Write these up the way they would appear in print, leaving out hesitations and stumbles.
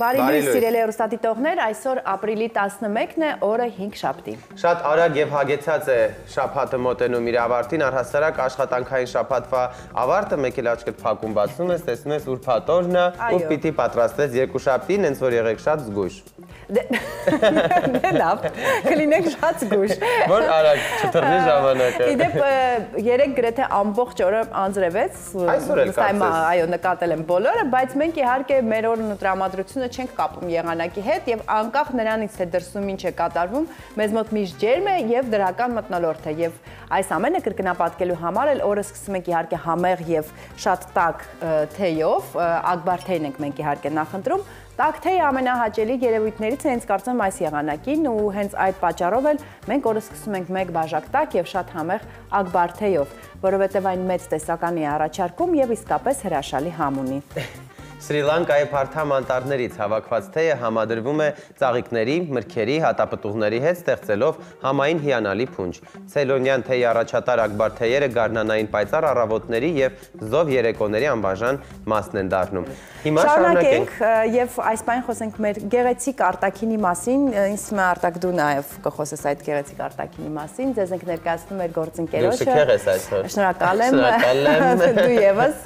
Բարի լույս սիրելի հեռուստադիտողներ, այսօր ապրիլի 11-ն է, օրը 5 շաբթի։ Շատ արագ եւ հագեցած է շաբաթը մոտենում իր ավարտին, առհասարակ աշխատանքային շաբաթվա ավարտը մեկ էլ աչքդ փակում բացում ես, տեսնում ես ուրբաթ օրն է ու պիտի պատրաստես երկուշաբթին, հենց որ եղեք շատ զգույշ։ Դե լավ, կլինեք շատ զգույշ։ Որ արագ չթռնի ժամանակը։ Իդեպ երեք գրեթե ամբողջ օրը անձրևեց, այո, նկատել եմ բոլորը, բայց մենք իհարկե մեր օրն ու տրամադրությունը չենք կապում եղանակի հետ եւ անկախ նրանից թե դրսում ինչ է կատարվում, մեզ մոտ միշտ ջերմ է եւ դրական մթնոլորտ է եւ այս ամենը կրկնապատկելու համար էլ օրը սկսում ենք իհարկե համեղ եւ շատ տաք թեյով, ակբար թեյն ենք մենք իհարկե նախընտրում։ Տաք թեյը ամենահաճելի երևույթներից է հենց կարծեմ այս եղանակին ու հենց այդ պատճառով էլ մենք օրը սկսում ենք մեկ բաժակ տաք եւ շատ համեղ ակբար թեյով, որովհետեւ այն մեծ տեսականի է առաջարկում եւ իսկապես հրաշալի համ ունի։ Սրի Լանկայի փարթամ անտառներից հավաքված թեյը համադրվում է ծաղիկների, մրգերի, հատապտուղների հետ ստեղծելով համային հիանալի փունջ։ Ցեյլոնյան թեյի առաջատար ակբար թեյերը գարնանային պայծառ առավոտների եւ զով երեկոների անբաժան մասն են դառնում։ Հիմա շարունակենք եւ այս բան խոսենք մեր գեղեցիկ արտաքինի մասին, ինձ թվում է Արտակ դու նաեւ կխոսես այդ գեղեցիկ արտաքինի մասին, ձեզ ենք ներկայացնում մեր գործընկերոջը։ Շնորհակալ եմ։ Դու եւս,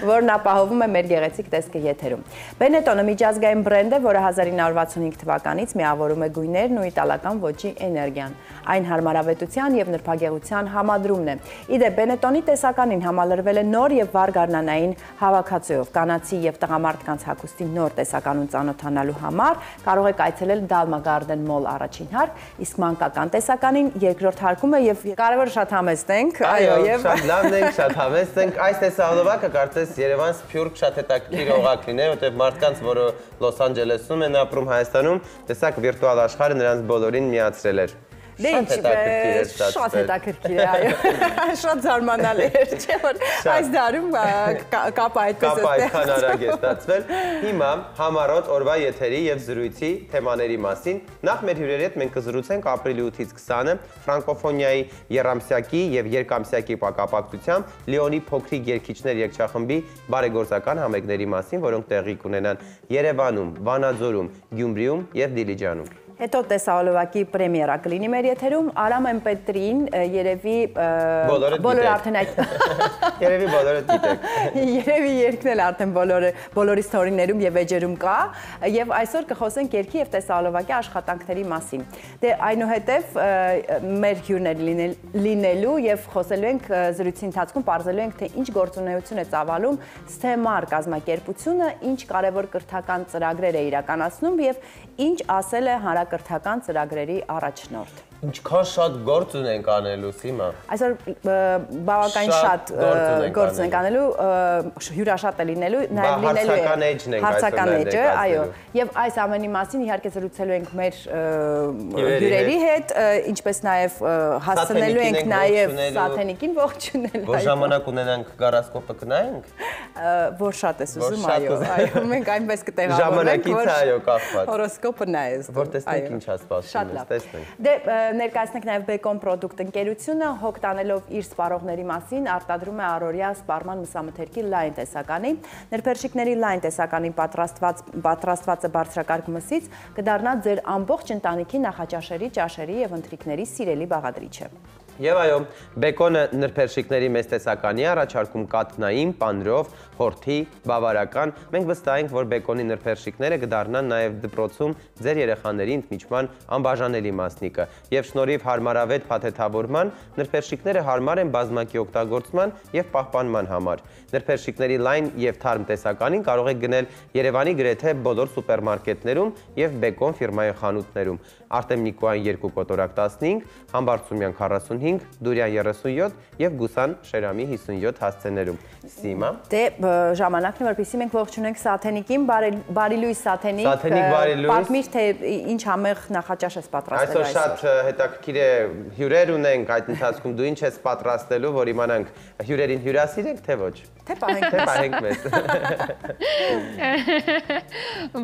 որն ապահովում է մեր գեղեցիկ տեսքը եթերում։ Benetton-ը միջազգային բրենդ է, որը 1965 թվականից միավորում է գույներն ու իտալական ոճի էներգիան։ Այն հարմարավետության եւ նրբագեղության համադրումն է։ Իդեպ Benetton-ի տեսականին համալրվել է նոր եւ վառ գարնանային հավաքածուով։ Կանացի եւ տղամարդկանց հագուստի նոր տեսականուն ծանոթանալու համար կարող եք այցելել Dalma Garden Mall առաջին հարկ, իսկ մանկական տեսականին երկրորդ հարկում է եւ կարևորը շատ համեստ ենք, այո, եւ շատ լավն ենք, շատ համեստ ենք։ Այս տեսահոլովակը կարծես Երևան Սփյուռք շատ հետաքրքիր օղակ լինի, որտեղ մարդկանց, որը Լոս Անջելեսում են ապրում Հայաստանում, տեսակ վիրտուալ աշխարհը նրանց բոլորին միացրել էր։ Դե ինչ, շատ հետաքրքիր է, այո, շատ զարմանալի էր, չէ՞ որ այս դարում կապը այդպես այդքան արագ է ստացվել։ Հիմա համառոտ օրվա եթերի եւ զրույցի թեմաների մասին նախ մեր հյուրերի հետ մենք կզրուցենք ապրիլի 8-ից 20-ը ֆրանկոֆոնիայի եռամսյակի եւ երկամսյակի կապակցությամբ Լիոնի փոքրիկ երգիչներ երգչախմբի բարեգործական համերգների մասին, որոնք տեղի կունենան Երևանում, Վանաձորում, Գյումրիում եւ Դիլիջանում։ Հետո տեսահոլովակի պրեմիերա կլինի մեր եթերում, Արամ Էմպետրին երևի բոլորը արդեն այդ երևի բոլորը գիտեք։ Երևի երգն էլ արդեն բոլորի ստորիներում եւ էջերում կա եւ այսօր կխոսենք երգի եւ տեսահոլովակի աշխատանքների մասին։ Դե այնուհետեւ մեր հյուրներ լինելու եւ խոսելու ենք զրույցի ընթացքում, պարզելու ենք թե ինչ գործունեություն է ծավալում STEMAR կազմակերպությունը, ինչ կարեւոր կրթական ծրագրեր է իրականացնում եւ ինչ ասել է հանրակրթական ծրագրերի առաջնորդ։ Ինչքան շատ գործ ունենք անելու, Սիմա։ Այսօր բավականին շատ գործ ունենք անելու, հյուրաշատ է լինելու, նաև լինելու է հարցական էջը, այո։ Եվ այս ամենի մասին իհարկե զրուցելու ենք մեր հյուրերի հետ, ինչպես նաև հասցնելու ենք նաև Սաթենիկին ողջունել։ Որ ժամանակ ունենանք գարասկոպը կնայենք։ Որ շատ ես ուզում, այո, մենք այնպես կտեղավորենք, ժամանակից այո կախված։ Հորոսկոպը նայես։ Որ տեսնենք ինչ ասպասում է, տեսնենք։ Դե ներկայացնենք նաև Bacon Product ընկերությունը, հոգ տանելով իր սպառողների մասին, արտադրում է առօրյա սպառման մսամթերքի լայն տեսականի։ Նրբերշիկների լայն տեսականին պատրաստվածը բարձրակարգ մսից կդառնա ձեր ամբողջ ընտանիքի նախաճաշերի, ճաշերի եւ ընթրիքների սիրելի բաղադրիչը։ Եվ այո, բեկոնը նրբերշիկների մեծ տեսականի առաջարկում կաթնային, պանրով, հորթի, բավարարական։ Մենք վստահ ենք, որ բեկոնի նրբերշիկները կդառնան նաև դպրոցում ձեր երեխաների ընդմիջման անբաժանելի մասնիկը։ Եվ շնորհիվ հարմարավետ փաթեթավորման, նրբերշիկները հարմար են բազմակի օգտագործման եւ պահպանման համար։ Նրբերշիկների լայն եւ թարմ տեսականին կարող եք գնել Երևանի գրեթե բոլոր սուպերմարկետներում եւ Bacon ֆիրմայի խանութներում։ Արտեմ Նիկոյան 2 կոտորակ 15, Համբարձումյան 45 35, Դուրյան 37 եւ Գուսան Շերամի 57 հասցեներում։ Սիմա։ Դե ժամանակն է, որպեսզի մենք ողջունենք Սաթենիկին, բարի լույս Սաթենիկ։ Սաթենիկ, բարի լույս։ Պատմիր, թե ինչ համեղ նախաճաշ ես պատրաստել այսօր։ Այսօր շատ հետաքրքիր է, հյուրեր ունենք այդ ընթացքում, դու ինչ ես պատրաստելու, որ իմանանք հյուրերին հյուրասիրենք, թե ոչ։ Թե պահենք մեզ։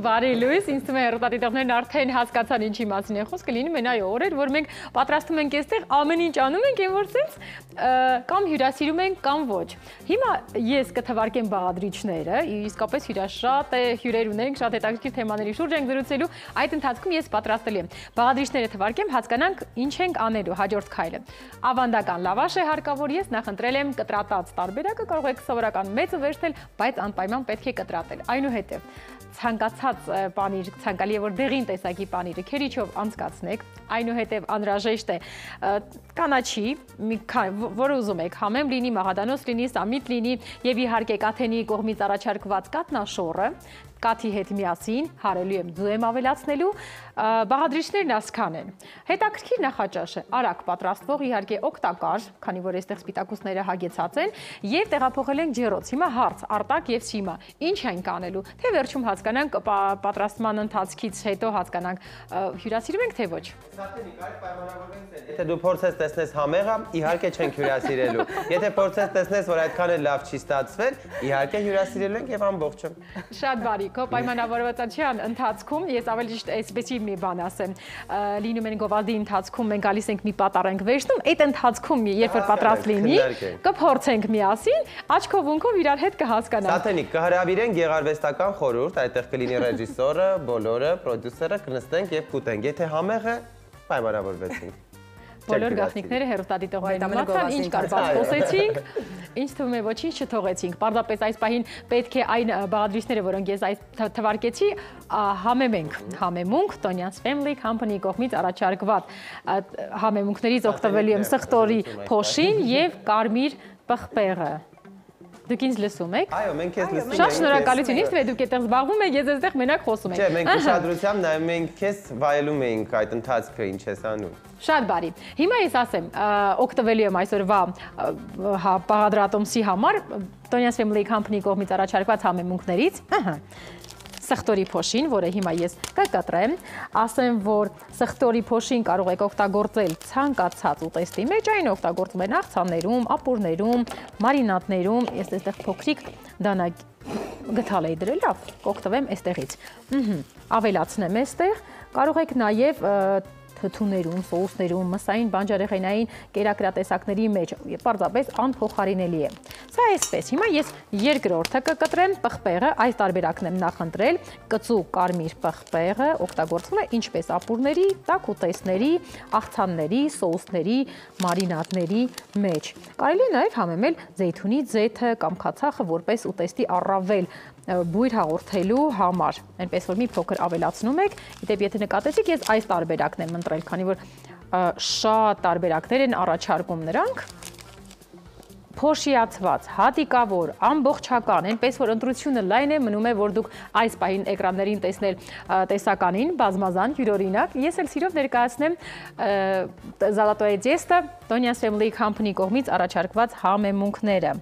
Բարի լույս, ինձ թվում է հեռուստադիտողներն արդեն հասկացան ինչի մասին է խոսքը, լինում են այո օրեր, որ մենք պատրաստում ենք այստեղ ամեն ինչ անում ենք, այն որ sense կամ հյուրասիրում ենք կամ ոչ։ Հիմա ես կթվարկեմ բաղադրիչները, իսկապես հյուրաշատ է, հյուրեր ունենք, շատ հետաքրքիր թեմաների շուրջ ենք զրուցելու, այդ ընթացքում ես պատրաստել եմ։ Բաղադրիչները թվարկեմ, հասկանանք ինչ ենք անելու, հաջորդ քայլը։ Ավանդական լավաշ է հարկավոր, ես նախընտրել եմ կտրատած տարբերակը, կարող եք սովորական մեծը վերցնել, բայց անպայման պետք է կտրատել։ Այնուհետև ցանկացած պանիր, ցանկալի է որ դեղին տեսակի պանիրը քերիչով անցկացնեք, այնուհետև անհրաժեշտ է կանաչի, որը ուզում եք, համեմ լինի, մաղադանոց լինի, սամիտ լինի եւ իհարկե կաթենի կողմից առաջարկված կատնաշոռը, կաթի հետ միասին հարելու եմ, ձու եմ ավելացնելու, բաղադրիչներն ասքան են։ Հետաքրքիր նախաճաշ է, արագ պատրաստվող, իհարկե օգտակար, քանի որ այստեղ սպիտակուցները հագեցած են, եւ տեղափոխել ենք ջեռոց։ Հիմա հարց, Արտակ եւ Սիմա, ինչ ենք անելու, թե վերջում հասկանանք պատրաստման ընթացքից հետո հասկանանք հյուրասիրում ենք թե ոչ։ Սաթենիկ, այլ պայմանավորվենք, եթե դու փորձես տեսնես համեղը, իհարկե չենք հյուրասիրելու։ Եթե փորձես տեսնես, որ այդքան էլ լավ չի ստացվել, իհարկե հյուրասիրելու ենք եւ ամբողջը։ Շատ բարի, քո պայմանավորվածության ընթացքում ես ավելի ճիշտ այսպեսի մի բան ասեմ, լինում են գովազդի ընթացքում մենք գալիս ենք մի պատառ ենք վերցնում, այդ ընթացքում երբ որ պատրաստ լինի, կփորձենք միասին, աչքով ունքով իրար հետ կհասկանանք։ Սաթենիկ, կհրավիրենք գեղարվեստական խորհուրդ, այդտեղ կլինի ռեժիսորը, բոլորը, պրոդյուսերը, կնստենք եւ կուտենք, եթե համեղ է, պայմանավորվեցինք։ Բոլոր գաղտնիքները հեռուստադիտողներին մատան, ինչ կարծած խոսեցինք, ինչ թվում է ոչինչ չթողեցինք։ Պարզապես այս պահին պետք է այն բաղադրիչները, որոնք ես այս թվարկեցի, համեմենք։ Համեմունք Տոնյան's Family Company կողմից առաջարկված համեմունքներից օգտվելու եմ սխտորի փոշին եւ կարմիր պղպեղը։ Դուք ինձ լսում եք։ Այո, մենք քեզ լսում ենք։ Շատ շնորհակալություն, ինձ դուք այդտեղ զբաղվում եք, ես այստեղ մենակ խոսում եմ։ Չէ, մենք ուշադրությամբ նայում ենք քեզ, վայելում էինք այդ ընթացքը, ինչ ես անում։ Շատ բարի։ Հիմա ես ասեմ, օգտվելու եմ այսօրվա բաղադրատոմսի համար Tonia's Family Company կողմից առաջարկված համեմունքներից, սխտորի փոշին, որը հիմա ես կկտրեմ, ասեմ, որ սխտորի փոշին կարող եք օգտագործել ցանկացած ուտեստի մեջ, այն օգտագործում են աղցաններում, ապուրներում, մարինադներում, ես այստեղ փոքրիկ դանակ գթալ էի դրել, լավ, կօգտվեմ այստեղից։ Ավելացնեմ այստեղ, կարող եք նաև թթուներում, սոուսներում, մսային բանջարեղենային կերակրատեսակների մեջ պարզապես անփոխարինելի է։ Սա այսպես, հիմա ես երկրորդը կկտրեմ պղպեղը, այս տարբերակն եմ նախընտրել, կծու կարմիր պղպեղը օգտագործվում է ինչպես ապուրների, տաք ուտեստների, աղցանների, սոուսների, մարինադների մեջ։ Կարելի է նաև համեմել զեյթունի ձեթը կամ քացախը որպես ուտեստի առավել բույր հաղորդելու համար, այնպես որ մի փոքր ավելացնում եք, իդեպ եթե նկատեցիք, ես այս տարբերակն եմ ընտրել, քանի որ շատ տարբերակներ են առաջարկում նրանք, փոշիացված, հատիկավոր, ամբողջական, այնպես որ ընտրությունը լայն է, մնում է, որ դուք այս պահին էկրաններին տեսնել տեսականին, բազմազան, յուրօրինակ, ես էլ սիրով ներկայացնեմ Zolotое Testo, Tonia's Family Company կողմից առաջարկված համեմունքները։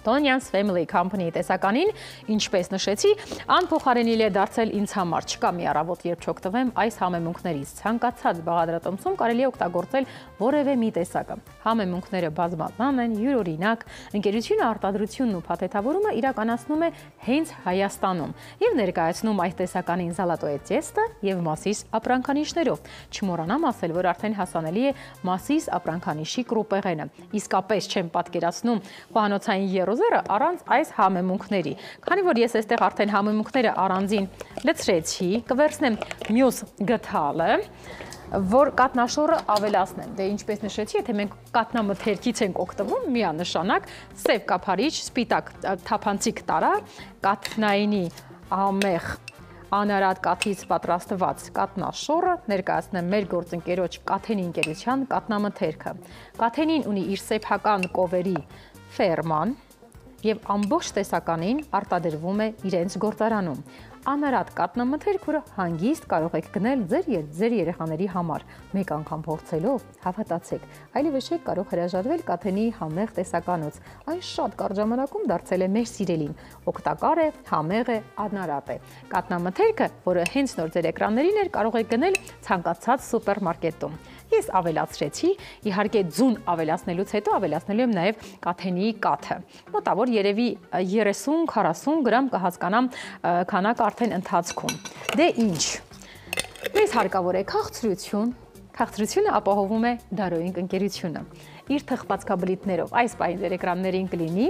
Tonia's Family Company տեսականին, ինչպես նշեցի, անփոխարինելի է դարձել ինձ համար, չկա մի առավոտ, երբ չօգտվեմ այս համեմունքներից։ Ցանկացած բաղադրատոմսում կարելի է օգտագործել որևէ մի տեսակը։ Համեմունքները բազմազան են, յուրօրինակ, ընկերությունը արտադրությունն ու փաթեթավորումը իրականացնում է հենց Հայաստանում եւ ներկայացնում այս տեսականին Zolotое Testo եւ Մասիս ապրանքանիշներով։ Չմոռանամ ասել, որ արդեն հասանելի է Մասիս ապրանքանիշի կրուպեղենը։ Իսկապես չեմ պատկերացնում խոհանոցային առանց այս համեմունքների։ Քանի որ ես այստեղ արդեն համեմունքները առանձին լցրեցի, կվերցնեմ մյուս գթալը, որ կատնաշոռը ավելացնեմ։ Դե ինչպես նշեցի, եթե մենք կատնամթերքից ենք օգտվում, միանշանակ սև կափարիչ, սպիտակ թափանցիկ տարա, կատնայինի ամեղ անարատ կաթից պատրաստված կատնաշոռը ներկայացնեմ մեր գործընկերոջ Կաթենի ընկերության կատնամթերքը։ Կաթենին ունի իր սեփական կովերի ֆերման, եւ ամբողջ տեսականին արտադրվում է իրենց գործարանում։ Անարատ կատնամթերք, որը հանգիստ կարող եք գնել ձեր երեխաների համար, մեկ անգամ փորձելով, հավատացեք, այլևս չեք կարող հրաժարվել Կաթենի համեղ տեսականոց։ Այն շատ կարճ ժամանակում դարձել է մեր սիրելին, օգտակար է, համեղ է, անարատ է։ Կատնամթերքը, որը հենց նոր ձեր էկրաններին էր, կարող եք գնել ցանկացած սուպերմարկետում։ Ես ավելացրեցի, իհարկե ձուն ավելացնելուց հետո ավելացնելու եմ նաև Կաթենի կաթը։ Մոտավոր երևի 30-40 գրամ կհասկանամ քանակ արդեն ընթացքում։ Դե ինչ, մեզ հարկավոր է քաղցրություն, քաղցրությունը ապահովում է Դարոյինգ ընկերությունը։ Իր թխվածքաբլիթներով այս պահին ձեր էկրաններին կլինի,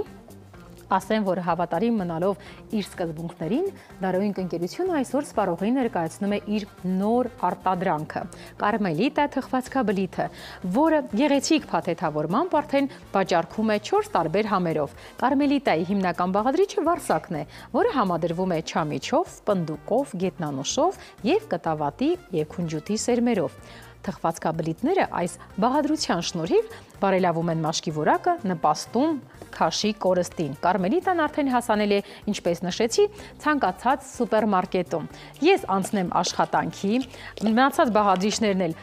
ասեմ, որ հավատարիմ մնալով իր սկզբունքներին, Դարոյինգ ընկերությունը այսօր սպառողին ներկայացնում է իր նոր արտադրանքը՝ կարմելիտա թխվածքաբլիթը, որը գեղեցիկ փաթեթավորմամբ արդեն վաճառքում է 4 տարբեր համերով։ Կարմելիտայի հիմնական բաղադրիչը վարսակն է, որը համադրվում է չամիչով, պնդուկով, գետնանուշով եւ կտավատի եւ քունջութի սերմերով։ Թխվածքաբլիթները այս բաղադրության շնորհիվ բարելավում են մաշկի որակը, նպաստում քաշի կորստին։ Կարմելիտան արդեն հասանել է, ինչպես նշեցի, ցանկացած սուպերմարկետում։ Ես անցնեմ աշխատանքի, մնացած բաղադրիչներն էլ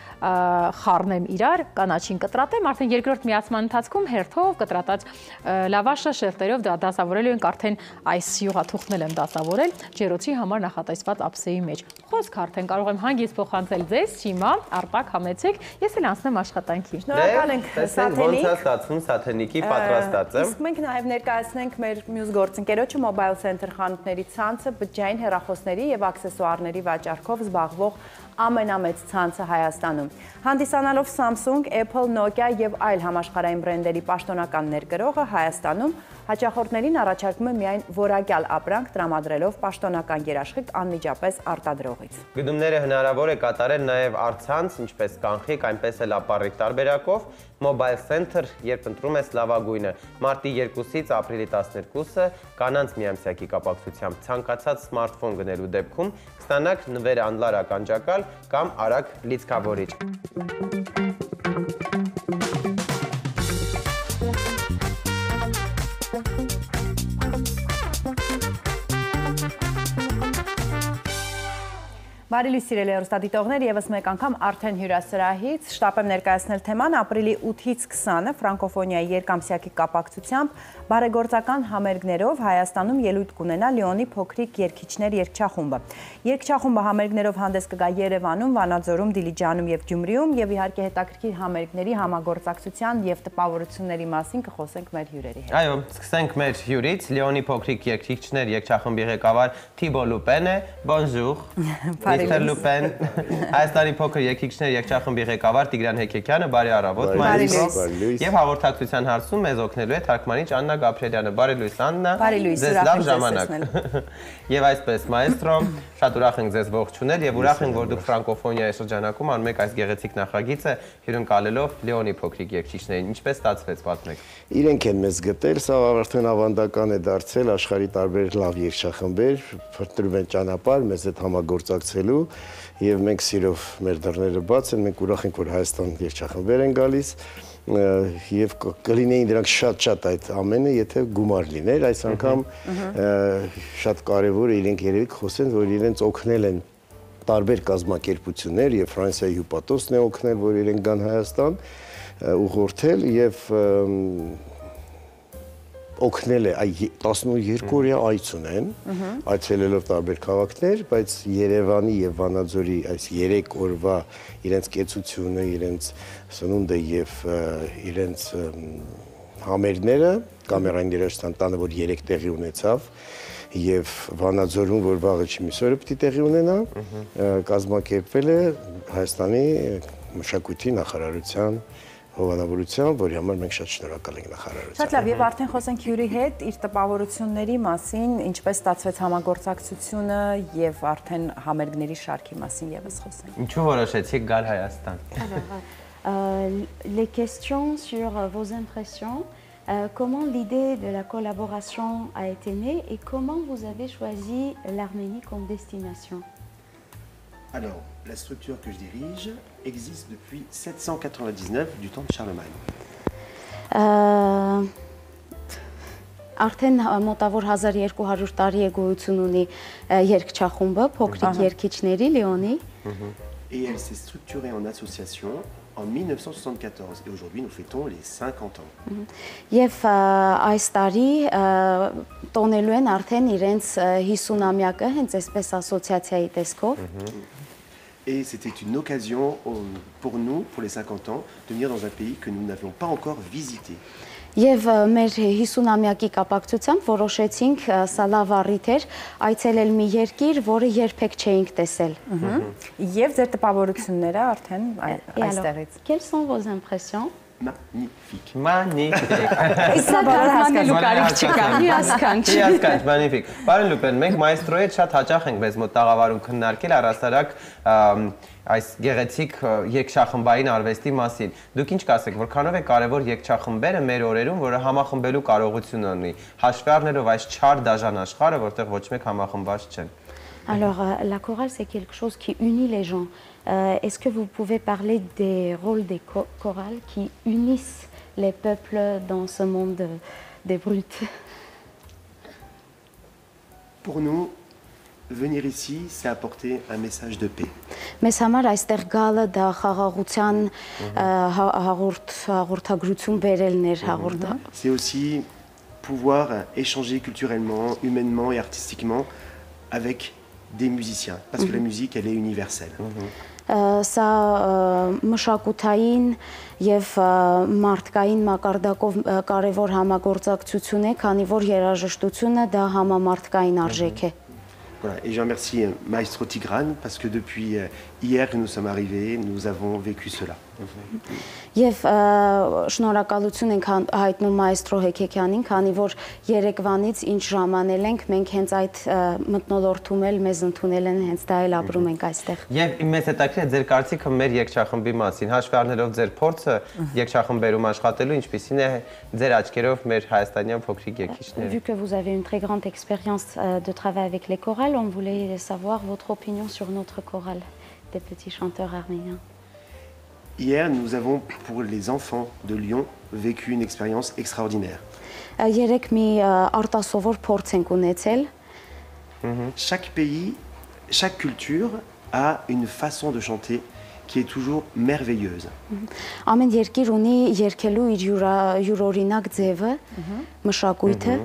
խառնեմ իրար, կանաչին կտրատեմ, արդեն երկրորդ միացման ընթացքում հերթով կտրատած լավաշը շերտերով դասավորելու ենք արդեն այս յուղաթուղթն եմ դասավորել ջերոցի համար նախատեսված ափսեի մեջ։ Խոսքը արդեն կարող եմ հանգիստ փոխանցել ձեզ, հիմա արտակ համեցեք, ես էլ անցնեմ աշխատանքի։ Շնորհակալ ենք Ոնց է ստացվում Սաթենիկի պատրաստածը։ Իսկ մենք նաև ներկայացնենք մեր մյուս գործընկերոջը Mobile Center խանութների ցանցը բջջային հեռախոսների եւ աքսեսուարների վաճառքով զբաղվող ամենամեծ ցանցը Հայաստանում։ Հանդիսանալով Samsung, Apple, Nokia եւ այլ համաշխարհային բրենդերի պաշտոնական ներկրողը Հայաստանում հաճախորդներին առաջարկում է միայն որակյալ ապրանք տրամադրելով պաշտոնական երաշխիք անմիջապես արտադրողից։ Գնումները հնարավոր է կատարել նաև առցանց, ինչպես կանխիկ, այնպես էլ ապառիկ տարբերակով։ Mobile Center, երբ ընտրում ես լավագույնը, մարտի 2-ից ապրիլի 12-ը կանանց միամսյակի կապակցությամբ ցանկացած սմարթֆոն գնելու դեպքում կստանաք նվեր անլար ականջակալ կամ արագ լիցքավորիչ։ Բարի լույս սիրելի հեռուստադիտողներ, եւս մեկ անգամ արդեն հյուրասրահից շտապ եմ ներկայացնել թեման ապրիլի 8-ից 20-ը ֆրանկոֆոնիայի երկամսյակի կապակցությամբ բարեգործական համերգներով Հայաստանում ելույթ կունենա Լիոնի փոքրիկ երգիչներ երգչախումբը։ Երգչախումբը համերգներով հանդես կգա Երևանում, Վանաձորում, Դիլիջանում եւ Գյումրիում եւ իհարկե հետաքրքիր համերգների համագործակցության եւ տպավորությունների մասին կխոսենք մեր հյուրերի հետ։ Այո, սկսենք մեր հյուրից, Լիոնի փոքրիկ երգիչներ երգչախմբի ղեկավար Թիբո Լուպենը, bonjour։ Միսթեր Լուպեն, Հայաստանի փոքր երգիչներ երգչախմբի ղեկավար Տիգրան Հեկեկյանը, բարի առավոտ, Բարի եւ հաղորդակցության հարցում մեզ օգնելու է թարգմանիչ Աննա Գաբրելյանը։ Բարի լույս Աննա։ Ձեզ լավ ժամանակ։ Եվ այսպես մայստրո, շատ ուրախ ենք ձեզ ողջունել եւ ուրախ ենք, որ դուք ֆրանկոֆոնիայի շրջանակում անում եք այս գեղեցիկ նախագիծը հյուրընկալելով Լիոնի փոքրիկ երգիչներին։ Ինչպես ստացվեց, պատմեք։ Իրենք են մեզ գտել, սա արդեն ավանդական է դարձել աշխարհի տարբեր լավ երգչախմբեր, փրկում են ճանապարհ մեզ հետ համագործակցելու եւ մենք սիրով մեր դռները բաց են, մենք ուրախ ենք, որ Հայաստան երգչախմբեր են գալիս եւ կլինեին դրանք շատ այդ ամենը, եթե գումար լիներ, այս անգամ շատ կարեւոր է իրենք երևի խոսեն, որ իրենց օգնել են տարբեր կազմակերպություններ եւ Ֆրանսիայի հյուպատոսն է օգնել, որ իրենք գան Հայաստան ուղղորդել եւ օգնել է 12-օրյա այց ունեն, այցելելով տարբեր քաղաքներ, բայց Երևանի եւ Վանաձորի այս 3 օրվա իրենց կեցությունը, իրենց սնունդը եւ իրենց համերգները կամերային երաժշտական տանը, որ 3 տեղի ունեցավ, եւ Վանաձորում, որ վաղը չմիսօրը պիտի տեղի ունենա, կազմակերպվել է Հայաստանի մշակույթի նախարարության հովանավորությամբ, որի համար մենք շատ շնորհակալ ենք նախարարությանը։ Շատ լավ, եւ արդեն խոսենք հյուրի հետ իր տպավորությունների մասին, ինչպես ստացվեց համագործակցությունը եւ արդեն համերգների շարքի մասին եւս խոսենք։ Ինչու որոշեցիք գալ Հայաստան։ Les questions sur vos impressions, comment l'idée de la collaboration a été née et comment vous avez choisi l'Arménie comme destination? Alors, la structure que je dirige existe depuis 799 du temps de Charlemagne. Արդեն մոտավոր 1200 տարի է գոյություն ունի երգչախումբը, փոքրիկ երգիչների Լիոնի։ Et elle s'est structurée en association en 1974 et aujourd'hui nous fêtons les 50 ans. Եվ այս տարի տոնելու են արդեն իրենց 50-ամյակը հենց այսպես ասոցիացիայի տեսքով։ Et c'était une occasion pour nous, pour les 50 ans, de venir dans un pays que nous n'avions pas encore visité. Եվ մեր 50-ամյակի կապակցությամբ որոշեցինք սա լավ առիթ էր այցելել մի երկիր, որը երբեք չէինք տեսել։ Եվ ձեր տպավորությունները արդեն այստեղից։ Quelles sont vos impressions? Magnifique. Magnifique. Իսկ հասկանալու կարիք չկա, մի հասկանչ։ Հասկանչ, magnifique։ Պարոն Լուպեն, մենք մայստրոյի հետ շատ հաճախ ենք մեզ մոտ տաղավարում քննարկել առհասարակ այս գեղեցիկ երգչախմբային արվեստի մասին։ Դուք ինչ կասեք, որքանով է կարևոր երգչախմբերը մեր օրերում, որը համախմբելու կարողություն ունի, հաշվի առնելով այս չար դաժան աշխարհը, որտեղ ոչ մեկ համախմբված չեն։ Alors, la chorale, c'est quelque chose qui unit les gens. Est-ce que vous pouvez parler des rôles des chorales qui unissent les peuples dans ce monde des brutes? Pour nous, venir ici, c'est apporter un message de paix. Մեզ համար այստեղ գալը դա խաղաղության հաղորդագրություն բերելն էր հաղորդը։ C'est aussi pouvoir échanger culturellement, humainement et artistiquement avec des musiciens, parce que la musique, elle est universelle. Սա մշակութային եւ մարդկային մակարդակով կարևոր համագործակցություն է, քանի որ երաժշտությունը դա համամարտկային արժեք է։ Voilà, et je remercie Maestro Tigran parce que depuis hier que nous sommes arrivés, nous avons vécu cela. Եվ շնորհակալություն ենք հայտնում մայստրո Հեքեքյանին, քանի որ երեկվանից ինչ ժամանել ենք, մենք հենց այդ մթնոլորտում էլ մեզ ընդունել են, հենց դա էլ ապրում ենք այստեղ։ Եվ մեզ հետաքրքիր է ձեր կարծիքը մեր երգչախմբի մասին, հաշվի առնելով ձեր փորձը երգչախմբերում աշխատելու, ինչպիսին է ձեր աչքերով մեր հայաստանյան փոքրիկ երգիչները։ Vu que vous avez une très grande expérience de travail avec les chorales, on voulait savoir votre opinion sur notre chorale des petits chanteurs arméniens. Hier, nous avons, pour les enfants de Lyon, vécu une expérience extraordinaire. Երեք մի արտասովոր փորձ ենք ունեցել։ Chaque pays, chaque culture a une façon de chanter qui est toujours merveilleuse. Ամեն երկիր ունի երգելու իր յուրօրինակ ձևը, մշակույթը։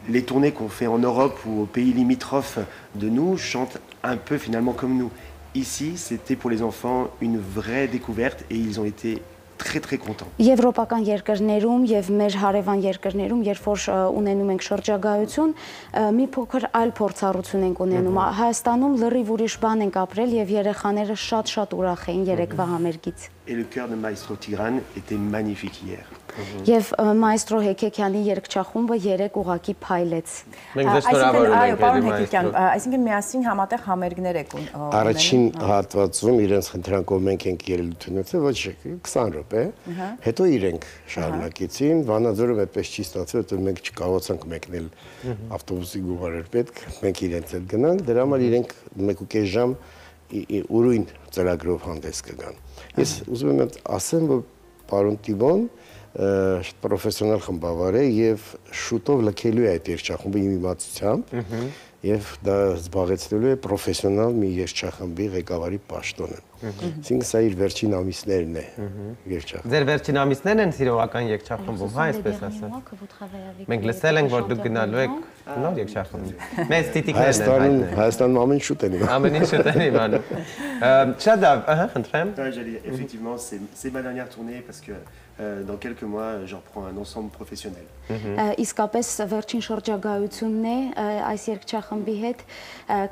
Les tournées qu'on fait en Europe ou aux pays limitrophes de nous chantent un peu finalement comme nous. Ici, c'était pour les enfants une vraie découverte et ils ont été très contents. Եվրոպական երկրներում եւ մեր հարևան երկրներում, երբ որ ունենում ենք շրջագայություն, մի փոքր այլ փորձառություն ենք ունենում։ Հայաստանում լրիվ ուրիշ բան ենք ապրել եւ երեխաները շատ ուրախ էին երեկվա համերգից։ Et le chœur de Maestro Tigran était magnifique hier. Եվ մայստրո Հեքեքյանի երգչախումբը երեք ուղակի փայլեց։ Մենք ձեզ շնորհավորում Այո, ենք պարոն Հեքեքյան, այսինքն միասին համատեղ համերգներ եք ունենում։ Առաջին հատվածում իրենց խնդրանքով մենք ենք ելույթ ունեցել, ոչ 20 րոպե, հետո իրենք շարունակեցին, Վանաձորում այդպես չի ստացվել, որ մենք չկարողացանք մեկնել ավտոբուսի գումար էր պետք, մենք իրենց հետ գնանք, դրա համար իրենք 1.5 ժամ ուրույն ծրագրով հանդես կգան։ Ես ուզում եմ ասեմ, որ պարոն Տիբոն պրոֆեսիոնալ խմբավար է եւ շուտով լքելու է այդ երգչախումբը իմ իմացությամբ եւ դա զբաղեցնելու է պրոֆեսիոնալ մի երգչախմբի ղեկավարի պաշտոնը։ Այսինքն սա իր վերջին ամիսներն է երգչախմբը։ Ձեր վերջին ամիսներն են սիրողական երգչախմբում, հա, այսպես ասած։ Մենք լսել ենք, որ դուք գնալու եք նոր երգչախմբի։ Մեծ տիտիկներն են հայտնել։ Հայաստանում ամեն ինչ շուտ են իմանում։ Ամեն ինչ շուտ են իմանում։ Շատ լավ, ահա, խնդրեմ։ Effectivement, c'est ma dernière tournée parce que dans quelques mois, je reprends un ensemble professionnel. Իսկապես վերջին շրջագայությունն է այս երգչախմբի հետ,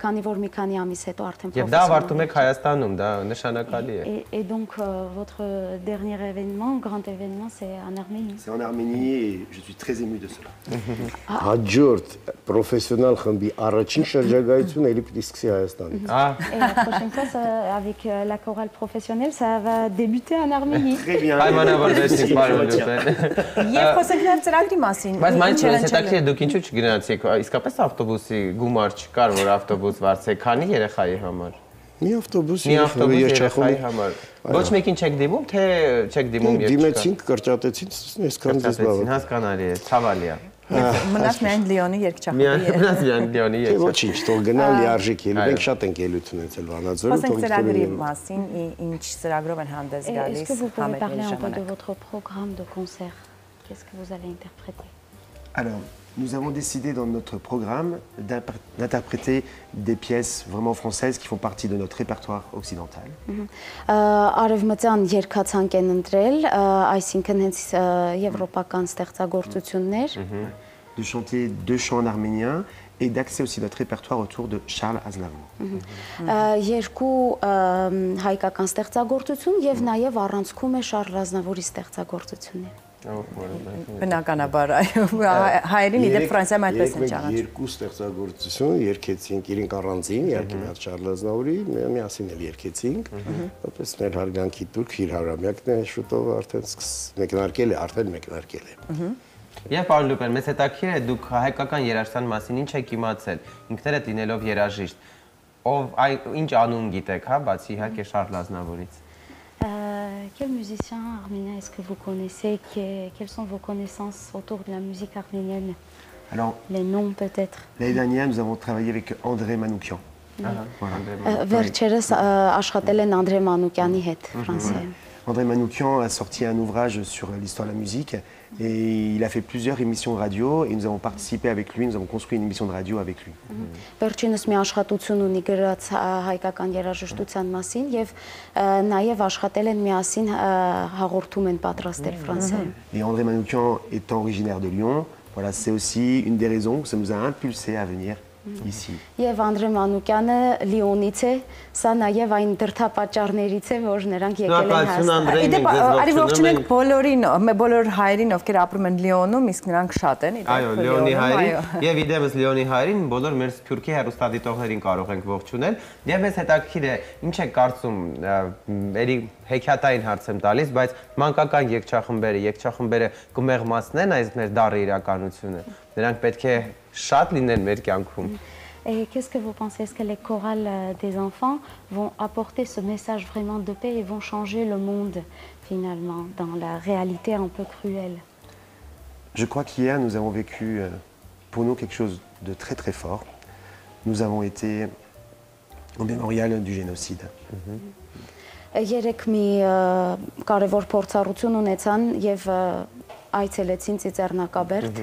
քանի որ մի քանի ամիս հետո արդեն Եվ դա ավարտում եք Հայաստանում, դա նշանակալի է։ Et donc votre dernier événement, grand événement, c'est en Arménie. C'est en Arménie et je suis très ému de cela. Հաջորդ պրոֆեսիոնալ խմբի առաջին շրջագայությունը ելի պիտի սկսի Հայաստանից։ Et la prochaine fois, avec la chorale professionnelle, ça va débuter en Arménie. Très bien. Պայմանավորվեցինք, պարոն Լուպեն։ Եվ խոսենք նաև ծրագրի մասին։ Բայց մանչ հետաքրքիր է դուք ինչու չգնացիք, իսկապես ավտոբուսի գումար չկար, որ ավտոբուս վարձեք, քանի երեխայի համար։ Մի ավտոբուս երեխայի համար։ Ոչ մեկին չեք դիմում, թե չեք դիմում երբ չկա։ Դիմեցինք, կրճատեցին, այսքան ձեզ բավական։ Հասկանալի է, ցավալի է։ Մնաց միայն Լիոնի երգչախմբի։ Մնաց միայն Լիոնի երգչախմբի։ Ոչինչ, թող գնալ լիարժեք ելու։ Մենք շատ ենք ելույթ ունեցել Վանաձորում։ Խոսենք ծրագրի մասին, ինչ ծրագրով են հանդես գալիս։ Est-ce que vous pouvez parler un peu de votre programme de concert? Qu'est-ce que vous allez interpréter? Alors, nous avons décidé dans notre programme d'interpréter des pièces vraiment françaises qui font partie de notre répertoire occidental. Արևմտյան երգացանք են ընտրել, այսինքն հենց եվրոպական ստեղծագործություններ։ De chanter 2 chants en arménien et d'axer aussi notre répertoire autour de Charles Aznavour. Երկու հայկական ստեղծագործություն եւ նաեւ առանցքում է Շարլ Ազնավուրի ստեղծագործությունները։ Բնականաբար, հայերին իդեպ Ֆրանսիայում այդպես են ճանաչում։ Երկու ստեղծագործություն երկեցինք իրենք առանձին, իհարկե մի հատ Շարլ Ազնավուրի, միասին էլ երկեցինք, որպես մեր հարգանքի տուրք իր հարամյակն է շուտով արդեն մեկնարկել է։ Եվ պարոն Լուպեն, մեզ հետաքրքիր է դուք հայկական երաժշտության մասին ինչ եք իմացել, ինքներդ լինելով երաժիշտ, ինչ անուն գիտեք, հա, բացի իհարկե Շարլ Ազնավուրից։ Quel musicien arménien est-ce que vous connaissez? Quelles sont vos connaissances autour de la musique arménienne? Alors, les noms peut-être. L'année dernière, nous avons travaillé avec André Manoukian. Վերջերս աշխատել են Անդրե Մանուկյանի հետ Ֆրանսիայում։ André Manoukian a sorti un ouvrage sur l'histoire de la musique et il a fait plusieurs émissions de radio et nous avons participé avec lui, nous avons construit une émission de radio avec lui. Վերջինս մի աշխատություն ունի գրած հայկական երաժշտության մասին եւ նաեւ աշխատել են միասին հաղորդում են պատրաստել Ֆրանսիայում։ Et André Manoukian étant originaire de Lyon, voilà, c'est aussi une des raisons que ça nous a impulsé à venir ici. Եվ Անդրե Մանուկյանը Լիոնից է, սա նաև այն դրդապատճառներից է, որ նրանք եկել են Հայաստան։ Իդեպ արի ողջունենք բոլոր հայերին, ովքեր ապրում են Լիոնում, իսկ նրանք շատ են։ Այո, Լիոնի հայերին եւ իդեպս Լիոնի հայերին բոլոր մեր Թուրքի հեռուստադիտողներին կարող ենք ողջունել։ Եվ մեզ հետաքրքիր է, ինչ է կարծում, երի հեքիաթային հարց եմ տալիս, բայց մանկական երգչախմբերը կմեղմացնեն այս մեր դառը իրականությունը։ Նրանք պետք է շատ լինեն մեր կյանքում։ Et qu'est-ce que vous pensez? Est-ce que les chorales des enfants vont apporter ce message vraiment de paix et vont changer le monde finalement dans la réalité un peu cruelle? Je crois qu'hier nous avons vécu pour nous quelque chose de très très fort. Nous avons été au mémorial du génocide. Երեք մի կարևոր փորձառություն ունեցան եւ այցելեցին Ծիծեռնակաբերդ։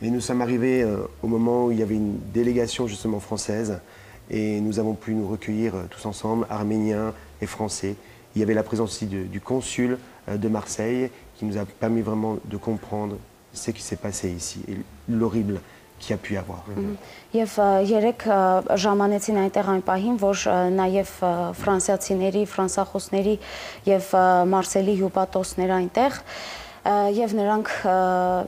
Et nous sommes arrivés au moment où il y avait une délégation justement française et nous avons pu nous recueillir tous ensemble, arméniens et français. Il y avait la présence aussi du consul de Marseille qui nous a permis vraiment de comprendre ce qui s'est passé ici et l'horrible qu'il y a pu y avoir. Եվ երեք ժամանեցին այնտեղ այն պահին, որ նաև ֆրանսիացիների, ֆրանսախոսների եւ Մարսելի հյուպատոսներ այնտեղ եւ նրանք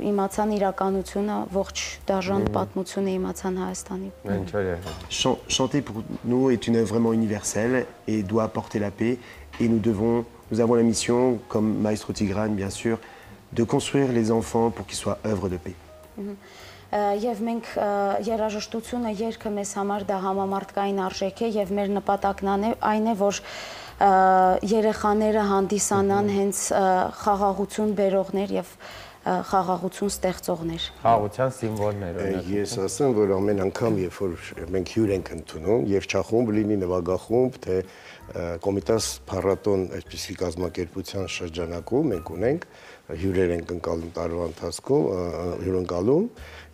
իմացան իրականությունը, ողջ դաժան պատմությունը իմացան Հայաստանի։ Chanter pour nous est une œuvre vraiment universelle et doit apporter la paix et nous avons la mission, comme Maestro Tigrane bien sûr, de construire les enfants pour qu'ils soient œuvres de paix. Եվ մենք երաժշտությունը երգը մեզ համար դա համամարտկային արժեք է եւ մեր նպատակն այն է, որ երեխաները հանդիսանան հենց խաղաղություն բերողներ եւ խաղաղություն ստեղծողներ։ Խաղաղության սիմվոլներ օրինակ։ Ես ասեմ, որ ամեն անգամ, երբ որ մենք հյուր ենք ընդունում, երգչախումբ լինի, նվագախումբ, թե Կոմիտաս փառատոն այսպիսի կազմակերպության շրջանակում մենք ունենք հյուրեր ենք ընկալում տարվա ընթացքում, հյուրընկալում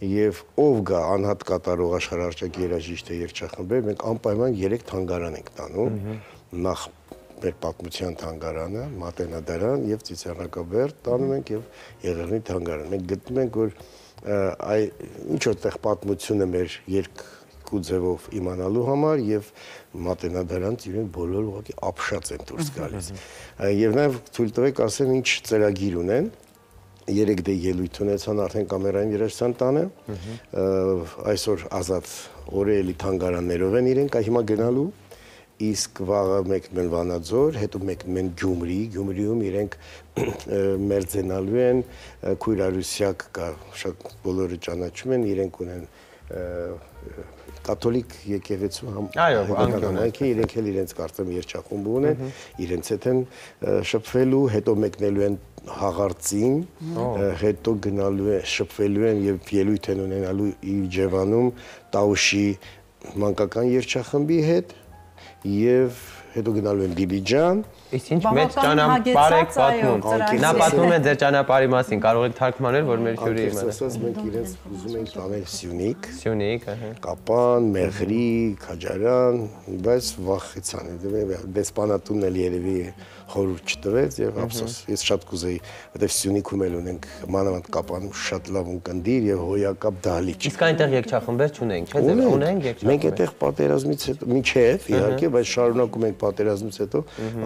եւ ով գա անհատ կատարող աշխարհարչակ երաժիշտ երգչախմբեր, մենք անպայման 3 թանգարան ենք տանում, նախ մեր պատմության թանգարանը, Մատենադարան եւ Ծիծեռնակաբերդ տանում ենք եւ Եղեռնի թանգարան։ Մենք գտնում ենք, որ ինչ որտեղ պատմությունը մեր երկու ձևով իմանալու համար եւ Մատենադարանից իրենք բոլոր ուղղակի ապշած են դուրս գալիս։ Եվ նաեւ թույլ տվեք ասեմ ինչ ծրագիր ունեն։ 3 դե ելույթ ունեցան արդեն կամերային երաժշտության տանը։ Այսօր ազատ օրը թանգարաններով են իրենք հիմա գնալու։ Իսկ վաղը մեկնում են Վանաձոր, հետո մեկնում են Գյումրի, Գյումրիում իրենք մերձենալու են, Քույր Արուսյակ կա, շատ բոլորը ճանաչում են, իրենք ունեն կաթոլիկ եկեղեցու համայնքի իրենք էլ իրենց կարծեմ երջախումբ ունեն, իրենց հետ են շփվելու, հետո մեկնելու են հաղարծին, հետո գնալու են, շփվելու են եւ ելույթ են ունենալու Իջևանում Տաուշի մանկական երջախմբի հետ եւ հետո գնալու են Դիլիջան։ Իսկ ինչ մեծ ճանապարհ եք պատմում։ Նա պատմում է ձեր ճանապարհի մասին, կարող եք թարգմանել, որ մեր հյուրի իմանա։ Ասած մենք իրենց ուզում ենք տանել Սյունիք։ Սյունիք, Կապան, Մեղրի, Քաջարյան, բայց վախեցան։ Դեսպանատունն էլ երևի խորհուրդ չտվեց եւ ափսոս։ Ես շատ կուզեի, որտեվ Սյունիքում էլ ունենք մանավանդ Կապանում շատ լավ ունկնդիր եւ հոյակապ դահլիճ։ Իսկ այնտեղ երգչախմբեր չունենք, չէ՞։ Ունենք երգչախմբեր։ Մենք այդտեղ պատերազմից հետո միջև իհարկե, բայց շարունակում ենք պատերազմից հետո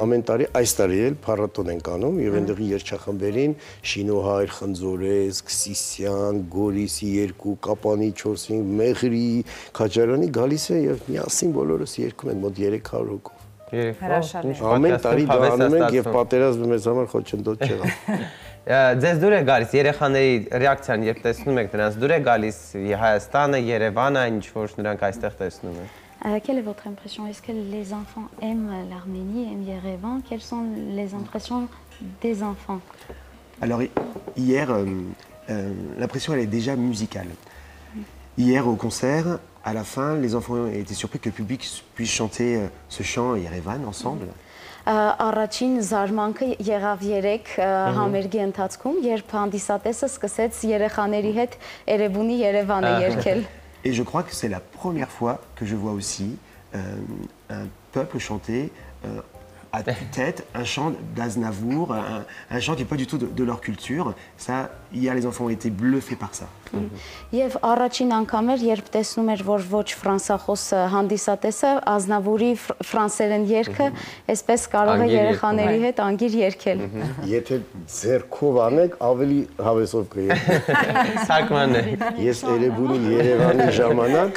ամեն տարի այս տարի էլ փառատոն ենք անում եւ այնտեղի երգչախմբերին Շինոհայր, Խնձորես, Քսիսյան, Գորիսի 2, Կապանի 4-5, Մեղրի, Քաջարյանի գալիս է եւ միասին բոլորս երգում են մոտ 300 հոգով։ Ամեն տարի դա անում ենք եւ պատերազմը մեզ համար խոչընդոտ չեղավ։ Ձեզ դուր է գալիս երեխաների ռեակցիան, երբ տեսնում եք նրանց, դուր է գալիս Հայաստանը, Երևանը, ինչ որ նրանք այստեղ տեսնում են։ Quelle est votre impression? Est-ce que les enfants aiment l'Arménie, aiment Yerevan? Quelles sont les impressions des enfants? Alors hier, l'impression elle est déjà musicale. Hier au concert, à la fin, les enfants étaient surpris que le public puisse chanter ce chant Yerevan ensemble. Առաջին զարմանքը եղավ երեք համերգի ընթացքում, երբ հանդիսատեսը սկսեց երեխաների հետ Երևանի Երևանը երգել։ Et je crois que c'est la première fois que je vois aussi un peuple chanter à tue-tête un chant d'Aznavour, un chant qui n'est pas du tout de leur culture. Ça, hier, les enfants ont été bluffés par ça. Եվ առաջին անգամ էր, երբ տեսնում էր, որ ոչ ֆրանսախոս հանդիսատեսը Ազնավուրի ֆրանսերեն երգը, այսպես կարող է երեխաների հետ անգիր երգել։ Եթե ձեռքով անեք, ավելի հավեսով կերգեք։ Թարգմանն է։ Ես Երևանի Երևանի ժամանակ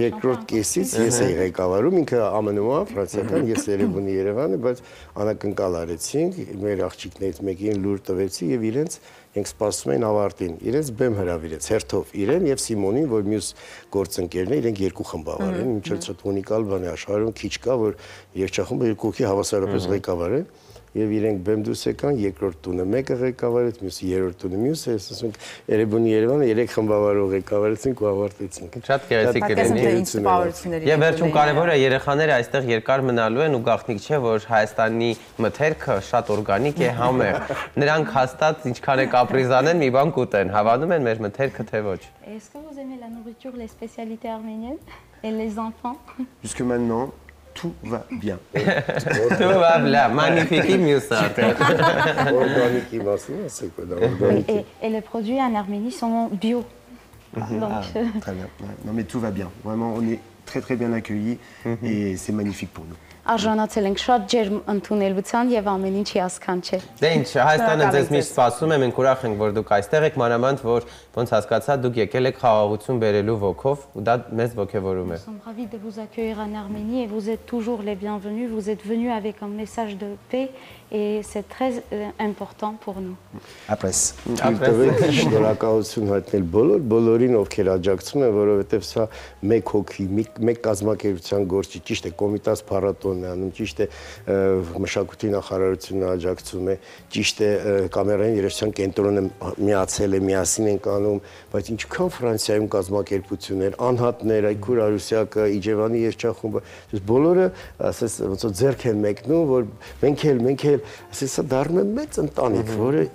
երկրորդ կեսից ես էի ղեկավարում, ինքը ԱՄՆ-ում ֆրանսիական, ես Երևանի Երևանը, բայց անակնկալ արեցինք, մեր աղջիկներից մեկին լուր տվեցի եւ իրենց ենք սպասում են ավարտին, իրենց բեմ հրավիրեց, հերթով իրեն եւ Սիմոնին, որ մյուս գործընկերն է, իրենք երկու խմբավար են, ինչը շատ ունիկալ բան է աշխարհում, քիչ կա, որ երգչախումբը երկուքի հավասարապես ղեկավար է եւ իրենք բեմ դուրս եկան, երկրորդ տունը մեկը ղեկավարեց, մյուսը երրորդ տունը մյուսը, ասում ենք Երևանի Երևանը երեք խմբավարով ղեկավարեցինք ու ավարտեցինք։ Շատ գեղեցիկ կլինի։ Եվ վերջում կարևորը երեխաները այստեղ երկար մնալու են ու գաղտնիք չէ, որ Հայաստանի մթերքը շատ օրգանիկ է, համեղ։ Նրանք հաստատ ինչքան է կապրիզանեն, մի բան կուտեն, հավանում են մեր մթերքը թե ոչ։ Est-ce que vous aimez la nourriture, les spécialités arméniennes et les enfants? Jusque maintenant, tout va bien. Tout va bien, magnifique musique. Et les produits en Arménie sont bio. Très bien. Non mais tout va bien. Vraiment, on est très bien accueillis et c'est magnifique pour nous. Արժանացել ենք շատ ջերմ ընդունելության եւ ամեն ինչի հասքան չէ։ Դե ինչ, Հայաստանը ձեզ միշտ սպասում է, մենք ուրախ ենք, որ դուք այստեղ եք, մանավանդ որ ոնց հասկացա, դուք եկել եք խաղաղություն բերելու ոգով ու դա մեզ ոգևորում է։ Nous sommes ravis de vous accueillir en Arménie et vous êtes toujours les bienvenus. Vous êtes venus avec un message de paix et c'est très important pour nous. Après. Շնորհակալություն հայտնել բոլորին, ովքեր աջակցում են, որովհետև սա մեկ հոգի, մեկ կազմակերպության գործ չի, ճիշտ է, Կոմիտաս փառատոնն է անում, ճիշտ է, մշակույթի նախարարությունը աջակցում է, ճիշտ է, կամերային երաժշտության կենտրոնը միացել է, միասին ենք անում, բայց ինչքան Ֆրանսիայում կազմակերպություններ, անհատներ, Այգուր Արուսյակը, Իջևանի երգչախումբը, բոլորը, ասես, ոնց որ ձեռք են մեկնում, որ մենք էլ ասես սա դառնում է մեծ ընտանիք,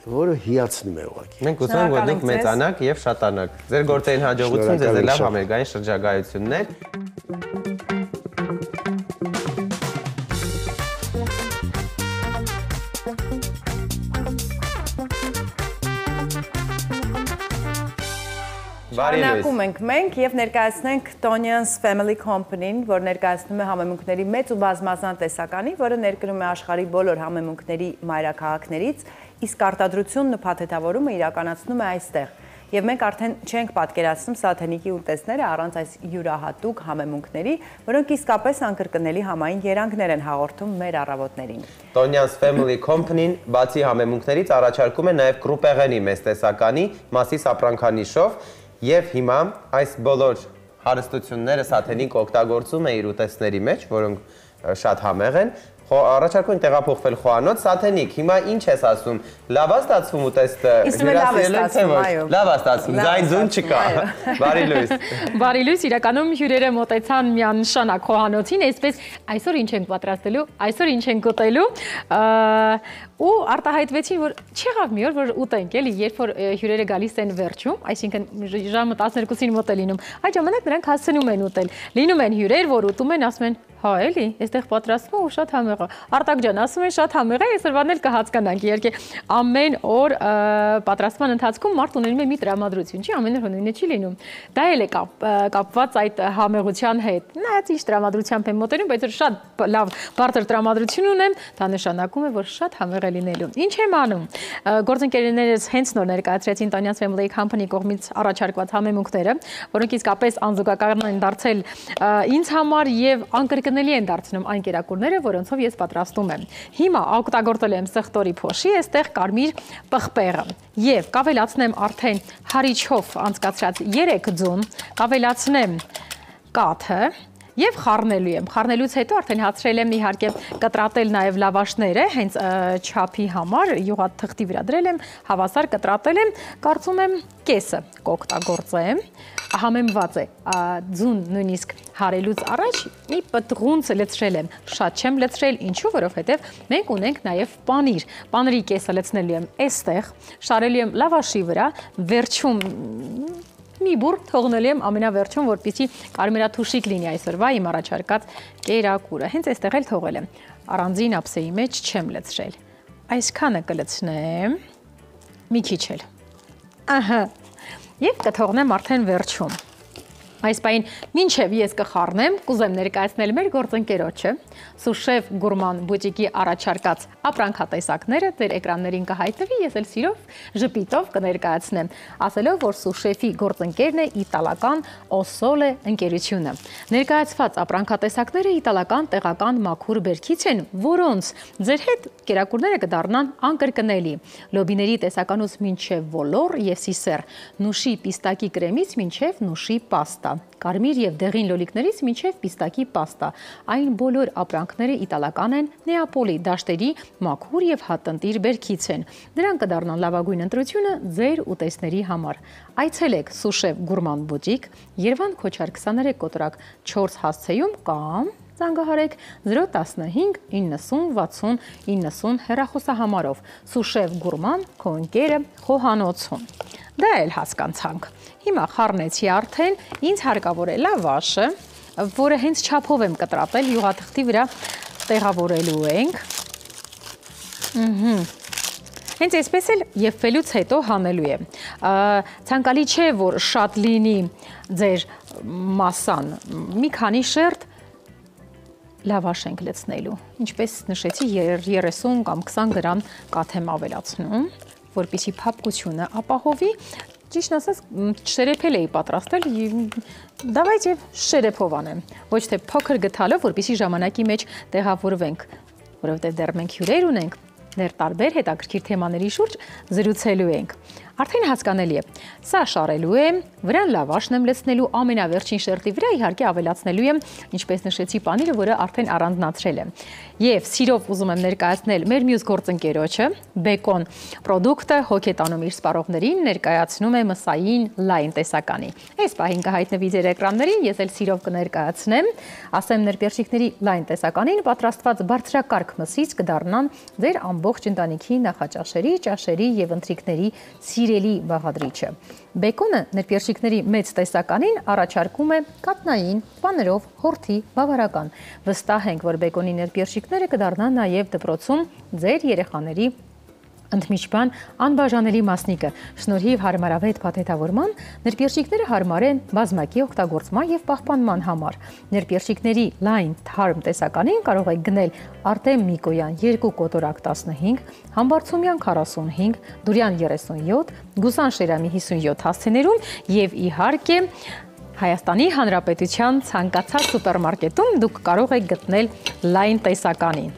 որը հիացնում է ուղղակի։ Մենք ուզում ենք, որ դուք մեծանաք եւ շատանաք։ Ձեր գործերին հաջողություն, ձեզ լավ համերգային շրջագայություններ։ Շարունակում ենք մենք եւ ներկայացնենք Tonian's Family Company-ն, որ ներկայացնում է համեմունքների մեծ ու բազմազան տեսականի, որը ներկրում է աշխարհի բոլոր համեմունքների մայրաքաղաքներից, իսկ արտադրությունն ու փաթեթավորումը իրականացնում է այստեղ։ Եվ մենք արդեն չենք պատկերացնում Սաթենիկի ուտեստները առանց այս յուրահատուկ համեմունքների, որոնք իսկապես անկրկնելի համային երանգներ են հաղորդում մեր առավոտներին։ Tonian's Family Company-ն բացի համեմունքներից առաջարկում է նաև կրուպեղենի մեծ տեսականի, մասիս ապրանքանիշով, եւ հիմա այս բոլոր հարստությունները Սաթենիկ օգտագործում է իր ուտեստների մեջ, որոնք շատ համեղ են։ Առաջարկում ենք տեղափոխվել խոհանոց, Սաթենիկ, հիմա ինչ ես ասում, լավ է ստացվում ուտեստը լավ է ստացվում, ձայն ձուն չկա, բարի լույս։ Բարի լույս, իրականում հյուրերը մոտեցան միանշանակ խոհանոցին, այսպես այսօր ինչ ենք պատրաստելու, այսօր ինչ ենք ուտելու ու արտահայտվեցին, որ չեղավ մի օր, որ ուտենք էլի, երբ որ հյուրերը գալիս են վերջում, այսինքն ժամը 12-ին մոտ է լինում, այդ ժամանակ նրանք հասցնում են ուտել, լինում են հյուրեր, որ ուտում են, ասում են, հա էլի, այստեղ պատրաստվում ու շատ համեղ է։ Արտակ ջան, ասում են շատ համեղ է, այսօրվան էլ կհասկանանք, իհարկե ամեն օր պատրաստման ընթացքում մարդ ունենում է մի տրամադրություն, չի ամեն օր նույնը չի լինում։ Դա էլ է կապված այդ համեղության հետ։ Նայած ինչ տրամադրությամբ եմ մոտենում, բայց որ շատ լավ բարձր տրամադրություն ունեմ, դա նշանակում է, որ շատ համեղ է լինելու։ Ինչ եմ անում։ Գործընկերներս հենց նոր ներկայացրեցին Tonia's Family Company կողմից առաջարկված համեմունքները, որոնք իսկապես անզուգական են դարձել ինձ համար եւ անկրկնելի են դարձնում այն կերակուրները, որոնցով ես պատրաստում եմ։ Հիմա օգտագործել եմ սխտորի փոշի, այստեղ կարմիր պղպեղը եւ կավելացնեմ արդեն հարիչով անցկացրած 3 ձուն, կավելացնեմ կաթը Եվ խառնելու եմ, խառնելուց հետո արդեն հացրել եմ իհարկե կտրատել նաև լավաշները, հենց չափի համար, յուղաթղթի վրա դրել եմ, հավասար կտրատել եմ, կարծում եմ կեսը կօգտագործեմ, համեմված է, ձուն նույնիսկ հարելուց առաջ մի պտղունց լցրել եմ, շատ չեմ լցրել, ինչու, որովհետև մենք ունենք նաև պանիր, պանիրի կեսը լցնելու եմ այստեղ, շարելու եմ լավաշի վրա, վերջում մի բուր թողնելու եմ ամենավերջում, որպեսզի կարմիրաթուշիկ լինի այսօրվա իմ առաջարկած կերակուրը, հենց այստեղ էլ թողել եմ, առանձին ափսեի մեջ չեմ լցրել, այսքանը կլցնեմ, մի քիչ էլ, ահա, և կթողնեմ արդեն վերջում, այս պահին մինչև ես կխառնեմ, կուզեմ ներկայացնել մեր գործընկերոջը, Սուշեֆ Գուրման բուտիկի առաջարկած ապրանքատեսակները ձեր էկրաններին կհայտնվի, ես էլ սիրով ժպիտով կներկայացնեմ, ասելով, որ Սուշեֆի գործընկերն է իտալական Օսոլե ընկերությունը։ Ներկայացված ապրանքատեսակները իտալական տեղական մաքուր բերքից են, որոնց ձեր հետ կերակուրները կդառնան անկրկնելի։ Լոբիների տեսականուց մինչև ոլոր եւ սիսեր, նուշի պիստակի կրեմից մինչև նուշի պաստա, կարմիր եւ դեղին լոլիկներից մինչև պիստակի պաստա։ Այն բոլոր ապրանքները իտալական են, Նեապոլի դաշտերի մաքուր եւ հատընտիր բերքից են։ Դրանք կդառնան լավագույն ընտրությունը ձեր ուտեստների համար։ Այցելեք Սուշեֆ Գուրման բուտիկ, Երևան Քոչար 23 կոտրակ 4 հասցեում կամ Զանգահարեք 015 90 60 90 հեռախոսահամարով Սուշեֆ Գուրման քո ընկերը խոհանոցում։ Դա էլ հասկանցանք։ Հիմա խառնեցի արդեն, ինձ հարկավոր է լավաշը, որը հենց չափով եմ կտրատել, յուղաթղթի վրա տեղավորելու ենք։ Հենց այսպես էլ եփվելուց հետո հանելու է։ Ցանկալի չէ, որ շատ լինի ձեր մասան, մի քանի շերտ լավաշ ենք լցնելու, ինչպես նշեցի 30 կամ 20 գրամ կաթ եմ ավելացնում, որպեսզի փափկությունը ապահովի, ճիշտ ասած շերեփել էի պատրաստել, դավայց եւ շերեփով անեմ, ոչ թե փոքր գթալով, որպեսզի ժամանակի մեջ տեղավորվենք, որովհետեւ դեռ մենք հյուրեր ունենք, ներ տարբեր հետաքրքիր թեմաների շուրջ զրուցելու ենք։ Արդեն հասկանելի է, սա շարելու եմ, վրան լավաշն եմ լցնելու, ամենավերջին շերտի վրա իհարկե ավելացնելու եմ, ինչպես նշեցի պանիրը, որը արդեն առանձնացրել եմ։ Եվ սիրով ուզում եմ ներկայացնել մեր մյուս գործընկերոջը, Բեկոն պրոդուկտը հոգետանում իր սպառողներին ներկայացնում է մսային լայն տեսականի։ Այս պահին կհայտնվի ձեր էկրաններին, ես էլ սիրով կներկայացնեմ, ասեմ ներպերշիկների լայն տեսականին պատրաստված բարձրակարգ մսից կդառնան ձեր ամբողջ ընտանիքի նախաճաշերի, ճաշերի եւ ընթրիքների սիրելի բաղադրիչը։ Բեկոնը ներպերշիկների մեծ տեսականին առաջարկում է կատնային, պանրով, հորթի, բավարական։ Վստահ ենք, որ բեկոնի ներպերշիկները կդառնան նաև դպրոցում ձեր երեխաների ընդմիջման անբաժանելի մասնիկը։ Շնորհիվ հարմարավետ փաթեթավորման ներպերշիկները հարմար են բազմակի օգտագործման եւ պահպանման համար։ Ներպերշիկների լայն թարմ տեսականին կարող եք գնել Արտեմ Միկոյան 2 կոտորակ 15, Համբարձումյան 45, Դուրյան 37, Գուսան Շերամի 57 հասցեներում եւ իհարկե Հայաստանի Հանրապետության ցանկացած սուպերմարկետում դուք կարող եք գտնել լայն տեսականին։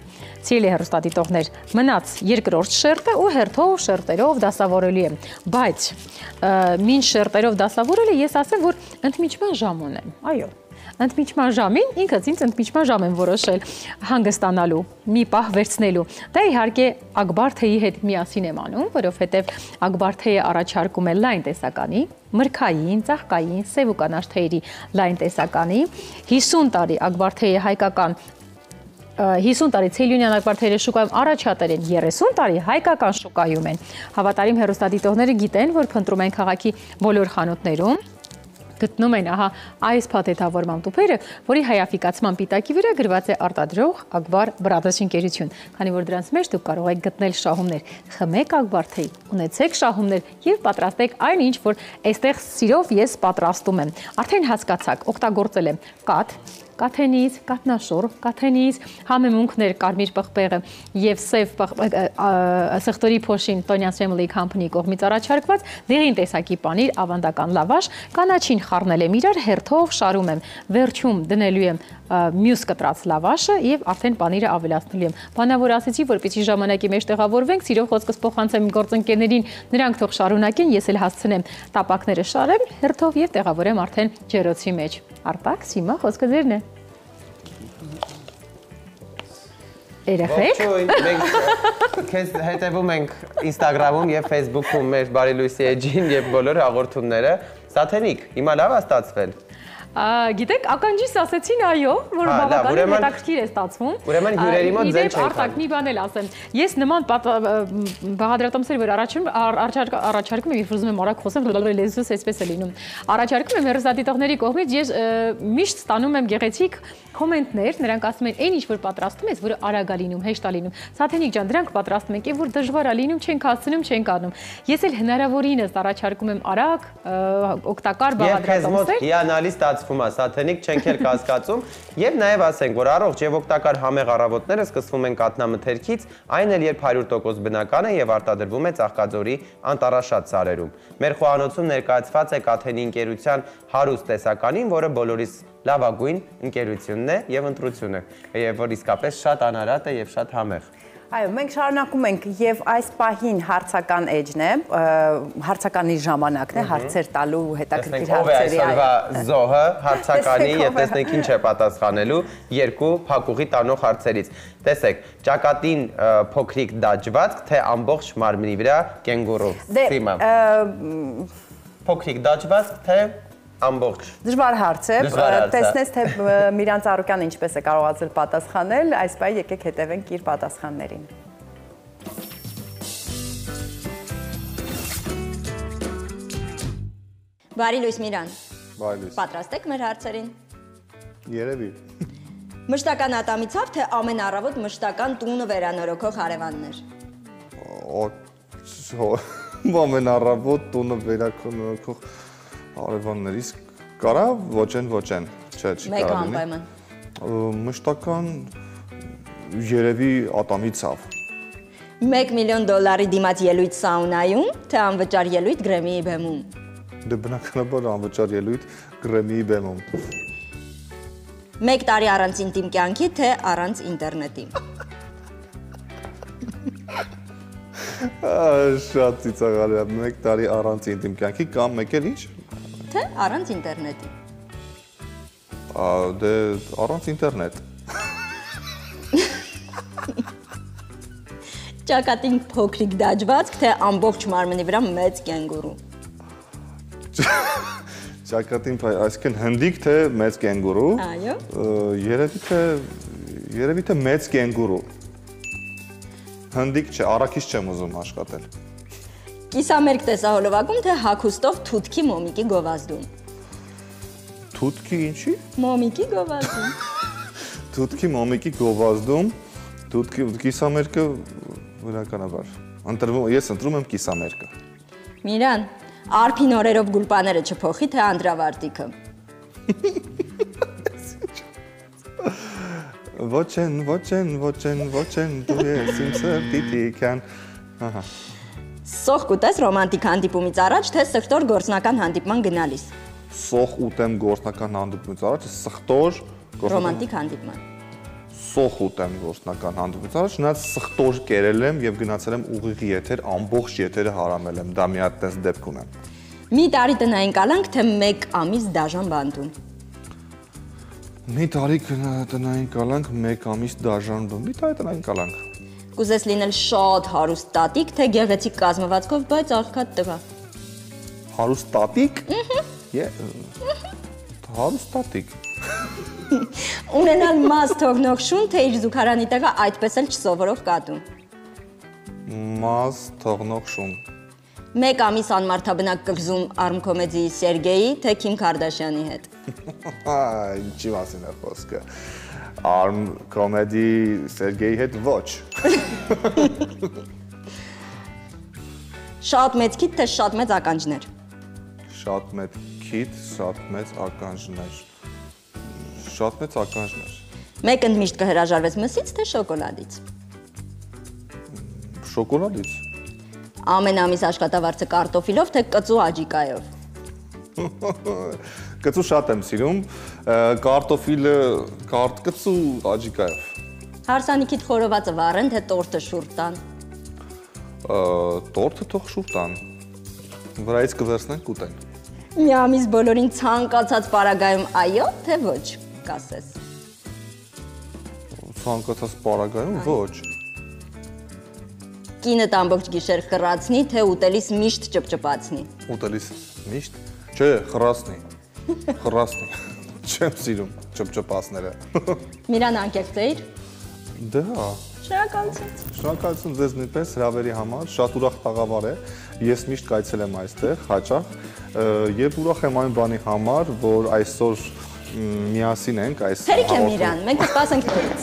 Սիրելի հեռուստադիտողներ, մնաց երկրորդ շերտը ու հերթով շերտերով դասավորելի է, բայց մինչ շերտերով դասավորելը ես ասեմ, որ ընդմիջման ժամ ունեմ, այո, ընդմիջման ժամին, ինքս ինձ ընդմիջման ժամ եմ որոշել հանգստանալու, մի պահ վերցնելու, դա իհարկե Ակբարթեի հետ միասին եմ անում, որովհետև Ակբարթեը առաջարկում է լայն տեսականի, մրգային, ծաղկային, սև ու կանաչ թեյերի լայն տեսականի, 50 տարի Ակբարթեը հայկական 50 տարի Ցեյլունյան Ակբարթեյը շուկայում առաջատեր են, 30 տարի հայկական շուկայում են։ Հավատարիմ հեռուստադիտողները գիտեն, որ փնտրում են քաղաքի բոլոր խանութներում, գտնում են ահա այս փաթեթավորման տուփերը, որի հայաֆիկացման պիտակի վրա գրված է արտադրող Ակբար Brothers ընկերություն, քանի որ դրանց մեջ դուք կարող եք գտնել շահումներ։ Խմեք Ակբարթեյ, ունեցեք շահումներ եւ պատրաստեք այն ինչ որ այստեղ սիրով ես պատրաստում եմ։ Արդեն հասկացաք, օգտագործել եմ կաթ, կաթենից, կատնաշոր, կաթենից, համեմունքներ, կարմիր պղպեղը եւ սև սխտորի փոշին Tonia's Family Company կողմից առաջարկված դեղին տեսակի պանիր, ավանդական լավաշ, կանաչին խառնել եմ իրար, հերթով շարում եմ, վերջում դնելու եմ մյուս կտրած լավաշը եւ արդեն պանիրը ավելացնելու եմ։ Բանավոր ասեցի, որպեսզի ժամանակի մեջ տեղավորվենք, սիրով խոսքս փոխանցեմ գործընկերներին, նրանք թող շարունակեն, ես էլ հասցնեմ տապակները շարեմ, հերթով եւ տեղավորեմ արդեն ջերոցի մեջ։ Արտակ, Սիմա, խոսքը ձերն է։ Երեխեք։ Ողջույն, քեզ հետևում ենք Instagram-ում եւ Facebook-ում մեր Բարի լույսի էջին եւ բոլոր հաղորդումները։ Սաթենիկ, հիմա լավ է ստացվել։ Գիտեք, ականջիս ասեցին այո, որ բավականին հետաքրքիր է ստացվում։ Ուրեմն հյուրերի մոտ ձեն չենք Արտակ, մի բան էլ ասեմ։ Ես նման բաղադրատոմսեր, որ առաջարկում եմ, երբ ուզում եմ արագ խոսեմ, լեզուս այսպես է լինում։ Առաջարկում եմ հեռուստադիտողների կողմից, ես միշտ ստանում եմ գեղեցիկ կոմենտներ, նրանք ասում են, այն ինչ որ պատրաստում ես, որը արագ է լինում, հեշտ է լինում։ Սաթենիկ ջան, դրանք պատրաստում ենք, եւ որ դժվար է լինում, չենք հասցնում, չենք անում։ Ես էլ հնարավորինս առաջարկում եմ արագ, օգտակար բաղադրատոմսեր։ Հիանալի ստացվում է, Սաթենիկ չենք էլ կասկածում, եւ նաեւ ասենք, որ առողջ եւ օգտակար համեղ առավոտները սկսվում են կաթնամթերքից, այն էլ երբ 100% բնական է եւ արտադրվում է Ծաղկաձորի անտառաշատ սարերում։ Մեր խոհանոցում ներկայացված է Կաթենի ընկերության հարուստ տեսականին, որը բոլորիս լավագույն ընկերությունն է եւ ընտրությունը, եւ որ իսկապես շատ անարատ է եւ շատ համեղ։ Այո, մենք շարունակում ենք եւ այս պահին հարցական էջն է, հարցականի ժամանակն է, հարցեր տալու հետաքրքիր հարցերի։ Ով է այսօրվա զոհը հարցականի եւ տեսնենք ինչ է պատասխանելու երկու փակուղի տանող հարցերից։ Տեսեք, ճակատին փոքրիկ դաջվածք, թե ամբողջ մարմնի վրա կենգուրու։ Սիմա։ Փոքրիկ դաջվածք, թե ամբողջ։ Դժվար հարց է, տեսնես թե Միրանց Արուկյանը ինչպես է կարողացել պատասխանել, այս պահի եկեք հետևենք իր պատասխաններին։ Բարի լույս Միրան։ Բարի լույս։ Պատրաստ եք մեր հարցերին։ Երևի։ Մշտական ատամիցավ, թե ամեն առավոտ մշտական տունը վերանորոգող հարևաններ։ Ամեն առավոտ տունը վերանորոգող հարևաններից կարա ոչ են, չէ, չի Մեկ կարա լինի։ անպայման։ Մշտական երևի ատամի ցավ։ $1 միլիոն դիմաց ելույթ սաունայում, թե անվճար ելույթ Գրեմիի բեմում։ Դե բնականաբար անվճար ելույթ Գրեմիի բեմում։ 1 տարի առանց ինտիմ կյանքի, թե առանց ինտերնետի։ Շատ ծիծաղալի է, 1 տարի առանց ինտիմ կյանքի կամ մեկ էլ ինչ։ Թե առանց ինտերնետի։ Դե առանց ինտերնետ։ Ճակատին փոքրիկ դաջվածք, թե ամբողջ մարմնի վրա մեծ կենգուրու։ Ճակատին, այսինքն հնդիկ, թե մեծ կենգուրու։ Այո։ Երևի թե մեծ կենգուրու։ Հնդիկ չէ, առաքիչ չեմ ուզում աշխատել։ Կիսամերկ տեսահոլովակում, թե հագուստով թութքի մոմիկի գովազդում։ Թութքի ինչի։ Մոմիկի գովազդում։ Թութքի մոմիկի գովազդում, կիսամերկը բնականաբար։ Ես ընտրում եմ կիսամերկը։ Միրան, արփին օրերով գուլպաները չփոխի, թե անդրավարտիքը։ Ոչ են, դու ես իմ սրտի տիկան։ Սոխ կուտես ռոմանտիկ հանդիպումից առաջ, թե սխտոր գործնական հանդիպման գնալիս։ Սոխ ուտեմ գործնական հանդիպումից առաջ, սխտոր ռոմանտիկ հանդիպման։ սոխ ուտեմ գործնական հանդիպումից առաջ, նրանց սխտոր կերել եմ եւ գնացել եմ ուղիղի եթեր, ամբողջ եթերը հարամել եմ, դա մի հատ տես դեպք ունեմ։ Մի տարի տնային կալանք, թե 1 ամիս դաժան բանտում։ Մի տարի տնային կալանք, 1 ամիս դաժան բան, մի տարի տնային կալանք։ Կուզես լինել շատ հարուստ տատիկ, թե գեղեցիկ կազմվածքով, բայց աղքատ տղա։ Հարուստ տատիկ։ Հարուստ տատիկ։ Ունենալ մաս թողնող շուն, թե իր զուգարանի տեղը այդպես էլ չսովորող կատու։ Մաս թողնող շուն։ 1 ամիս անմարդաբնակ կղզում Arm Comedy-ի Սերգեյի, թե Քիմ Քարդաշյանի հետ։ Ինչի մասին է խոսքը։ Arm Comedy Սերգեյի հետ ոչ։ Շատ մեծ քիթ, թե շատ մեծ ականջներ։ Շատ մեծ քիթ, շատ մեծ ականջներ։ Շատ մեծ ականջներ։ Մեկ ընդմիշտ կհրաժարվես մսից, թե շոկոլադից։ Շոկոլադից։ Ամեն ամիս աշխատավարձը կարտոֆիլով, թե կծու աջիկայով։ Կծու շատ եմ սիրում, կարտոֆիլը կծու աջիկայով։ Հարսանիքիդ խորովածը վառեն, թե տորտը շուռ տան։ Տորտը թող շուռ տան։ Վրայից կվերցնեն կուտեն։ Մի ամիս բոլորին ցանկացած պարագայում այո, թե ոչ, կասես։ Ցանկացած պարագայում ոչ։ Կինդ ամբողջ գիշեր խռացնի, թե ուտելիս միշտ ճպճպացնի։ Ուտելիս միշտ, չէ, խռացնի։ Խռացնի։ Չեմ սիրում ճպճպացները։ Միրան անկեղծ էիր։ Դա։ Շնորհակալություն։ Շնորհակալություն ձեզ նույնպես հրավերի համար, շատ ուրախ տաղավար է։ Ես միշտ կայցել եմ այստեղ, հաճախ, եւ ուրախ եմ այն բանի համար, որ այսօր միասին ենք այս Թերիք է Միրան, մենք կսպասենք նորից։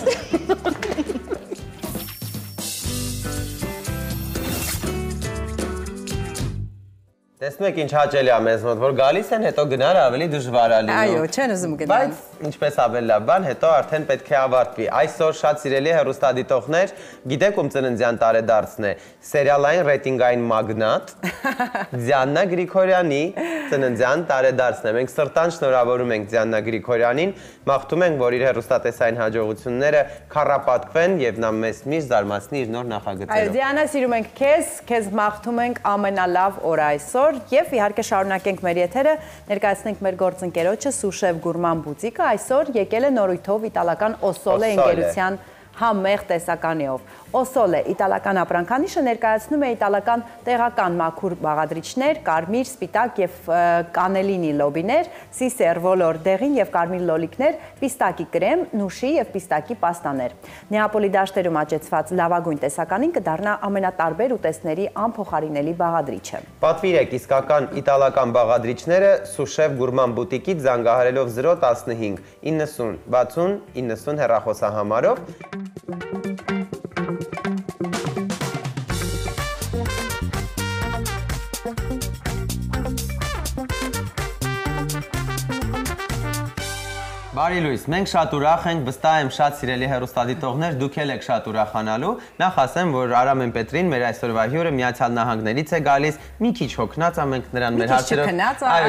Տեսնում եք ինչ հաճելի է մեզ մոտ, որ գալիս են, հետո գնալը ավելի դժվար է լինում։ Այո, չեն ուզում գնալ։ Բայց ինչպես ավելի լավ բան, հետո արդեն պետք է ավարտվի։ Այսօր շատ սիրելի հեռուստադիտողներ, գիտեք ում ծննդյան տարեդարձն է, սերիալային ռեյտինգային մագնատ Դիանա Գրիգորյանի ծննդյան տարեդարձն է։ Մենք սրտան շնորհավորում ենք Դիանա Գրիգորյանին, մաղթում ենք, որ իր հեռուստատեսային հաջողությունները քառապատկվեն եւ նա մեզ միշտ զարմացնի իր նոր նախագծերով։ Այո, Դիանա, սիրում ենք քեզ մաղթում ենք ամենալավ օր այսօր եւ իհարկե շարունակենք մեր եթերը, ներկայացնենք մեր գործընկերոջը Սուշև Գուրման բուտիկը, այսօր եկել է նորույթով իտալական Օսոլե ընկերության համեղ տեսականիով։ Օսոլե իտալական ապրանքանիշը ներկայացնում է իտալական տեղական մաքուր բաղադրիչներ, կարմիր, սպիտակ եւ կանելինի լոբիներ, սիսեր, վոլոր, դեղին եւ կարմիր լոլիկներ, պիստակի կրեմ, նուշի եւ պիստակի պաստաներ։ Նեապոլի դաշտերում աճեցված լավագույն տեսականին կդառնա ամենատարբեր ուտեստների անփոխարինելի բաղադրիչը։ Պատվիրեք իսկական իտալական բաղադրիչները Սուշև Գուրման բուտիկից զանգահարելով 015 90 60 90 հեռախոսահամարով։ Բարի լույս, մենք շատ ուրախ ենք, վստահ եմ շատ սիրելի հեռուստադիտողներ, դուք էլ եք շատ ուրախանալու։ Նախ ասեմ, որ Արամեն Պետրին մեր այսօրվա հյուրը Միացյալ Նահանգներից է գալիս, մի քիչ հոգնած, մենք նրան մեր հարցերով,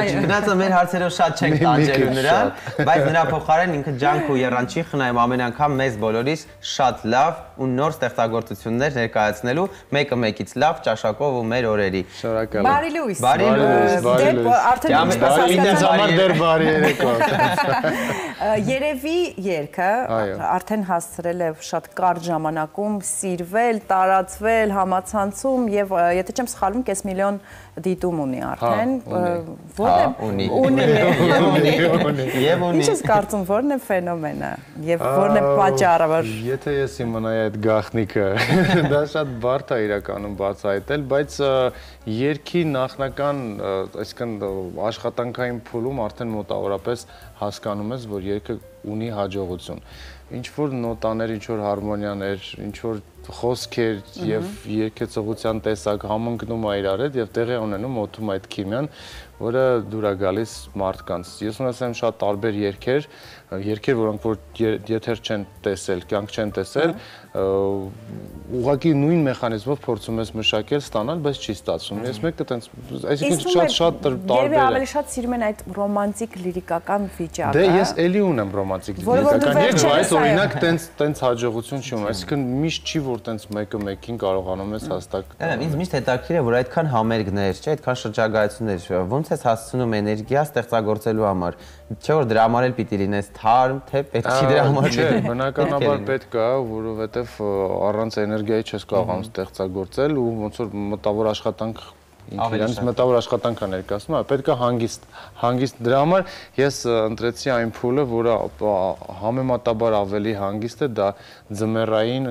չգնացը մեր հարցերով շատ չենք տանջելու նրան, բայց նրա փոխարեն ինքը ջանք ու եռանչի խնայում ամեն անգամ մեզ բոլորիս շատ լավ ու նոր ստեղծագործություններ ներկայացնելու, մեկը մեկից լավ ճաշակով ու մեր օրերի։ Շնորհակալ եմ։ Բարի լույս։ Բարի լույս։ Երևի երգը արդեն հասցրել է շատ կարճ ժամանակում սիրվել, տարածվել համացանցում եւ եթե չեմ սխալվում, կես միլիոն դիտում ունի արդեն։ Ունի։ Ինչ ես կարծում, որն է ֆենոմենը եւ որն է պատճառը։ Եթե ես իմանայի այդ գաղտնիքը, դա շատ բարդ է իրականում բացահայտել, բայց երգի նախնական, այսինքն աշխատանքային փուլում արդեն մոտավորապես հասկանում ես, որ երգը ունի հաջողություն։ Ինչ որ նոտաներ, ինչ որ հարմոնիաներ, ինչ որ խոսքեր եւ երգեցողության տեսակ համընկնում է իրար հետ եւ տեղի ունենում օդում այդ քիմիան, որը դուր է գալիս մարդկանց։ Ես ունեցել եմ շատ տարբեր երգեր, որոնք որ եթեր չեն տեսել, կյանք չեն տեսել, ուղղակի նույն մեխանիզմով փորձում ես մշակել, ստանալ, բայց չի ստացվում։ Ես մեկը տենց, այսինքն շատ տարբեր է։ Երևի ավելի շատ սիրում են այդ ռոմանտիկ լիրիկական վիճակը։ Դե ես էլի ունեմ ռոմանտիկ ռոմանտիկ դիտական երգ, բայց օրինակ տենց հաջողություն չի ունի, այսինքն միշտ չի որ տենց մեկը մեկին կարողանում ես հաստատ։ Ինձ միշտ հետաքրքիր է, որ այդքան համերգներ, չէ, այդքան շրջագայություններ, ոնց ես հասցնում էներգիա ստեղծագործելու համար։ Չէ որ դրա համար էլ պիտի լինես թարմ, թե պետք չի դրա համար։ Չէ, բնականաբար պետք է, որովհետև առանց էներգիայի չես կարողանում ստեղծագործել ու ոնց որ մտավոր աշխատանք Իրենց մտավոր աշխատանք է ներկայացնում, պետք է հանգիստ դրա համար ես ընտրեցի այն փուլը, որը համեմատաբար ավելի հանգիստ է, դա ձմեռային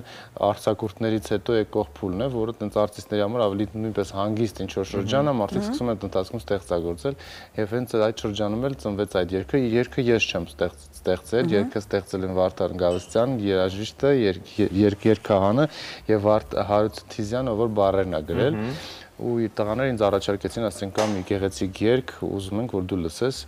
արձակուրդներից հետո եկող փուլն է, որը տենց արտիստների համար ավելի նույնպես հանգիստ ինչ-որ շրջան է, մարդիկ սկսում են ընթացքում ստեղծագործել եւ հենց այդ շրջանում էլ ծնվեց այդ երգը, երգը ես չեմ ստեղծել, երգը ստեղծել են Վարդան Գավստյան, երաժիշտը, երգահանը եւ Հարություն Թիզյանը, որ բառերն է գրել ու իր տղաները ինձ առաջարկեցին, ասեն կամ մի գեղեցիկ երգ, ուզում ենք որ դու լսես,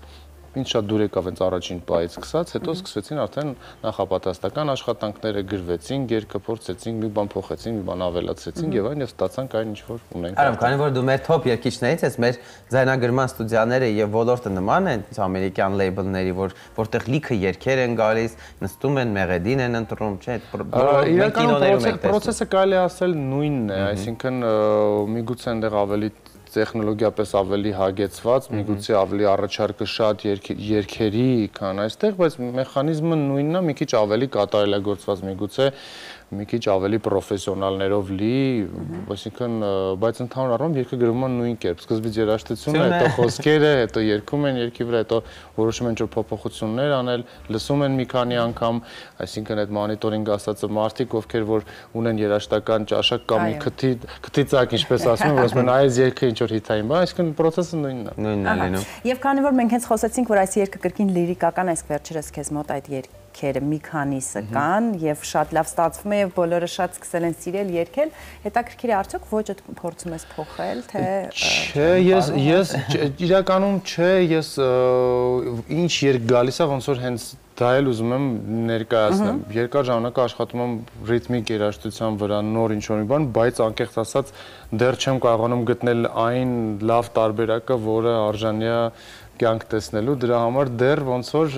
ինձ շատ դուր եկավ հենց առաջին պահից սկսած, հետո սկսվեցին արդեն նախապատրաստական աշխատանքները գրվեցին, երգը փորձեցինք, մի բան փոխեցինք, մի բան ավելացրեցինք եւ այն եւ ստացանք այն ինչ որ ունենք։ Արամ, քանի որ դու մեր top երգիչներից ես, մեր ձայնագրման ստուդիաները եւ ոլորտը նման են ամերիկյան լեյբլների, որտեղ լիքը երգեր են գալիս, նստում են, մեղեդին են ընտրում, չէ՞։ Իրականում process-ը կարելի ասել նույնն է, այսինքն միգուցե այնտեղ ավելի տեխնոլոգիապես ավելի հագեցված, միգուցե ավելի առաջարկը շատ երգերի, քան այստեղ, բայց մեխանիզմը նույնն է, մի քիչ ավելի կատարելագործված, միգուցե մի քիչ ավելի պրոֆեսիոնալներով լի, այսինքն, բայց ընդհանուր առմամբ երգը գրվում է նույն կերպ, սկզբից երաժշտությունը, հետո խոսքերը, հետո երգում են երգի վրա, հետո որոշում են ինչ-որ փոփոխություններ անել, լսում են մի քանի անգամ, այսինքն այդ մոնիտորինգ ասածը մարդիկ, ովքեր որ ունեն երաժշտական ճաշակ կամ մի քթի ծակ, ինչպես ասում են, որ ասում են այս երգը ինչ-որ հիթային բան, այսինքն process-ը նույնն է։ Նույնն է լինում։ Եվ քանի որ մենք հենց խոսեցինք, որ այս երգը կրկին լիրիկական, այս վերջերս քեզ մոտ այդ երգերը մի քանիսը կան եւ շատ լավ ստացվում է եւ բոլորը շատ սկսել են սիրել երգել, հետաքրքիր է արդյոք ոճը փորձում ես փոխել, թե Չէ, ես իրականում չէ, ես ինչ երգ գալիս է, ոնց որ հենց դա էլ ուզում եմ ներկայացնեմ։ Երկար ժամանակ աշխատում եմ ռիթմիկ երաժշտության վրա, նոր ինչ-որ մի բան, բայց անկեղծ ասած դեռ չեմ կարողանում գտնել այն լավ տարբերակը, որը արժանի է կյանք տեսնելու, դրա համար դեռ ոնց որ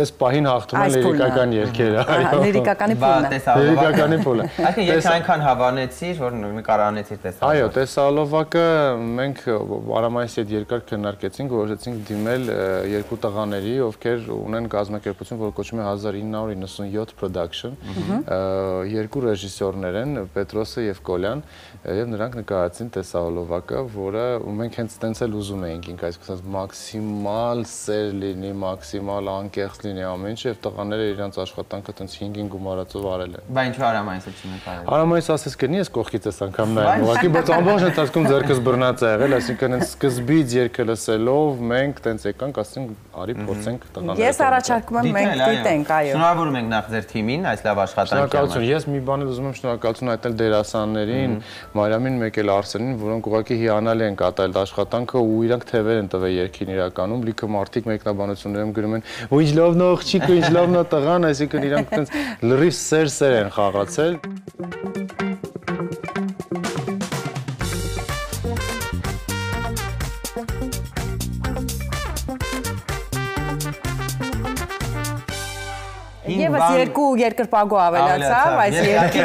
այս պահին հաղթում են լիրիկական երգերը, այո։ Լիրիկականի փուլն է։ Լիրիկականի փուլը։ Այսինքն երգը այնքան հավանեցիր, որ նկարանեցիր տեսալովակը։ Այո, տեսալովակը մենք Արամայիս հետ երկար քննարկեցինք, որոշեցինք դիմել երկու տղաների, ովքեր ունեն կազմակերպություն, որը կոչվում է 1997 Production, երկու ռեժիսորներ են, Պետրոսը եւ Կոլյան, եւ նրանք նկարացին տեսալովակը, որը մենք հենց տենց էլ ուզում էինք, ինք այսպես մաքսիմալ սեր լինի, մաքսիմալ անկեղծ լինի ամեն ինչ, եւ տղաները իրենց աշխատանքը տենց 5-ին գումարածով արել են։ Բա ինչու Արամայիսը չնկարել։ Արամայիսը ասես կնի, ես կողքից ես անգամ նայում, ուղղակի, բայց ամբողջ ընթացքում ձեռքս բռնած է եղել, այսինքն հենց սկզբից երգը լսելով մենք տենց եկանք, ասենք, արի փորձենք տղաները։ Ես առաջարկում եմ մենք դիտենք, այո։ Շնորհավորում ենք նախ ձեր թիմին այս լավ աշխատանքի համար։ Շնորհակալություն, ես մի բան ուզում եմ շնորհակալություն այտել դերասաններին, Մարիամին, մեկ էլ Արսենին, որոնք ուղղակի հիանալի են կատարել աշխատանքը ու իրանք թևեր են տվել երգին իրականում, լիքը մարդիկ մեկնաբանություններում գրում են, ու ինչ լավն է աղջիկը, ինչ լավն է տղան, այսինքն իրանք տենց լրիվ սեր են խաղացել։ Եվս երկու երկրպագու ավելացավ այս երգի։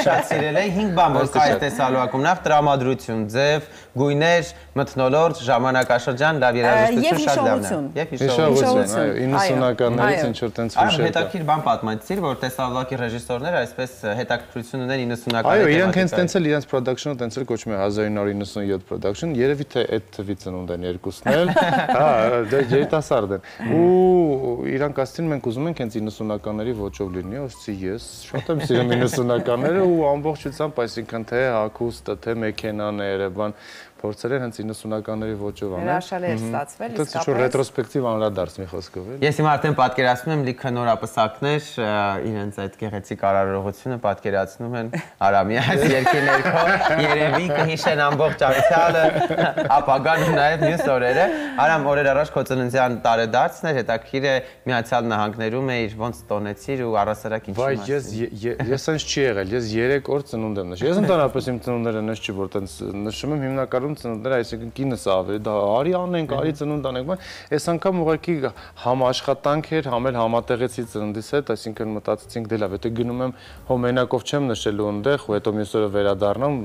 Շատ սիրել է 5 բան որ կա այս տեսալովակում, նախ տրամադրություն, ձև, գույներ, մթնոլորտ, ժամանակաշրջան, լավ երաժշտություն, շատ լավն է։ Եվ հիշողություն, այո, 90-ականներից ինչ որ տենց հուշեր կա։ Հետաքրքիր բան պատմեցիր, որ տեսալովակի ռեժիսորները այսպես հետաքրքրություն ունեն 90-ականների։ Այո, իրանք հենց տենց էլ իրենց production-ը տենց էլ կոչվում է 1997 production, երևի թե այդ թվի ծնունդ են երկուսն էլ։ Հա, դա երիտասարդ են։ Ու իրանք ասեցին մենք ուզում ենք հենց 90-ականների ոճով լինի, ասեցի ես շատ եմ սիրում 90-ականները ու ամբողջությամբ, այսինքն թե հագուստը, թե մեքենաները, բան փորձել են հենց 90-ականների ոճով անել։ Հրաշալի էր ստացվել, իսկապես։ Դա ռետրոսպեկտիվ անդրադարձ մի խոսքով էլ։ Ես հիմա արդեն պատկերացնում եմ լիքը նորապսակներ իրենց այդ գեղեցիկ արարողությունը պատկերացնում են Արամի այս երկի ներքո, երևի կհիշեն ամբողջ անցյալը, ապագան ու նաև մյուս օրերը։ Արամ, օրեր առաջ քո ծննդյան տարեդարձն էր, հետաքրքիր է Միացյալ Նահանգներում էիր, ոնց տոնեցիր ու առասարակ ինչ Բայց ես այնց չի եղել, ես 3 օր ծնունդ եմ նշել։ Ես ընդհանրապես իմ ծնունդները նշ չի որ տենց նշում եմ հիմնականում վերջնական ծնունդները, այսինքն կինս ավելի դա արի անենք, արի ծնունդ անենք, այս անգամ ուղղակի համ աշխատանք էր, համ էլ համատեղեցի ծննդիս հետ, այսինքն մտածեցինք դե լավ, եթե գնում եմ հոմենակով չեմ նշելու այնտեղ, ու հետո մյուս օրը վերադառնամ,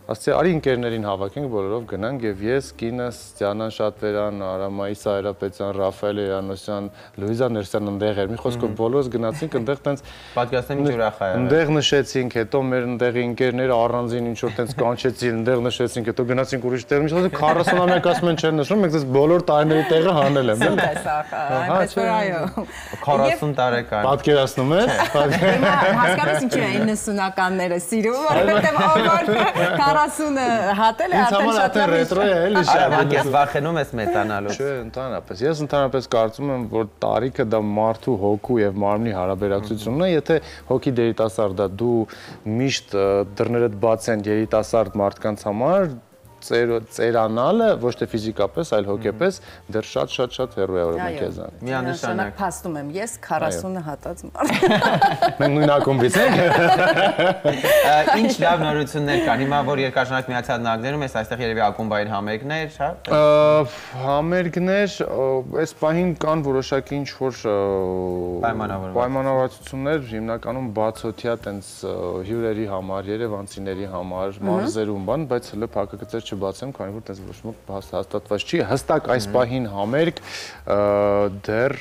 ասացի արի ընկերներին հավաքենք, բոլորով գնանք եւ ես, կինս, Դիանան Շատվերյան, Արամայիսա Հայրապետյան, Ռաֆայել Երանոսյան, Լուիզա Ներսյան այնտեղ էր։ Մի խոսքով բոլորս գնացինք այնտեղ տենց պատկասtem ինչ ուրախ է։ Այնտեղ նշեցինք, հետո մեր այնտեղի ընկերները առանձին ինչ որ տենց կանչեցին, այնտեղ նշեցինք, հետո գնացինք ուրիշ տեղ, ինչ ասած 40-ամյակ ասում են չեն նշում, մենք դες բոլոր տարիների տեղը հանել եմ։ Այնպես որ այո։ 40 տարեկան։ Պատկերացնում ես։ Հասկանաս ինչ է 90-ականները սիրում, որովհետեւ ով 40-ը հատել է, արդեն շատ ռետրո է, էլի շատ։ Ես վախենում ես մեծանալուց։ Չէ, ընդհանրապես։ Ես ընդհանրապես կարծում եմ, որ տարիքը դա մարդու հոգու եւ մարմնի հարաբերակցությունն է, եթե հոգի երիտասարդ է, դու միշտ դռներդ բաց են երիտասարդ մարդկանց համար, ծերանալը ոչ թե ֆիզիկապես, այլ հոգեպես դեռ շատ հեռու է ուրեմն քեզան։ Միանշանակ փաստում եմ, ես 40-ը հատած մարդ։ Մենք նույն ակումբից ենք։ Ինչ լավ նորություններ կան։ Հիմա որ երկարժանակ Միացյալ Նահանգներում ես, այստեղ երևի ակումբային համերգներ, հա։ Համերգներ, այս պահին կան որոշակի ինչ որ պայմանավորվածություններ, հիմնականում բացօթյա տենց հյուրերի համար, երևանցիների համար, մարզերում բան, բայց հələ փակագծեր չբացեմ, քանի որ տես ոչ ոք հաստատված չի, հստակ այս պահին համերգ դեռ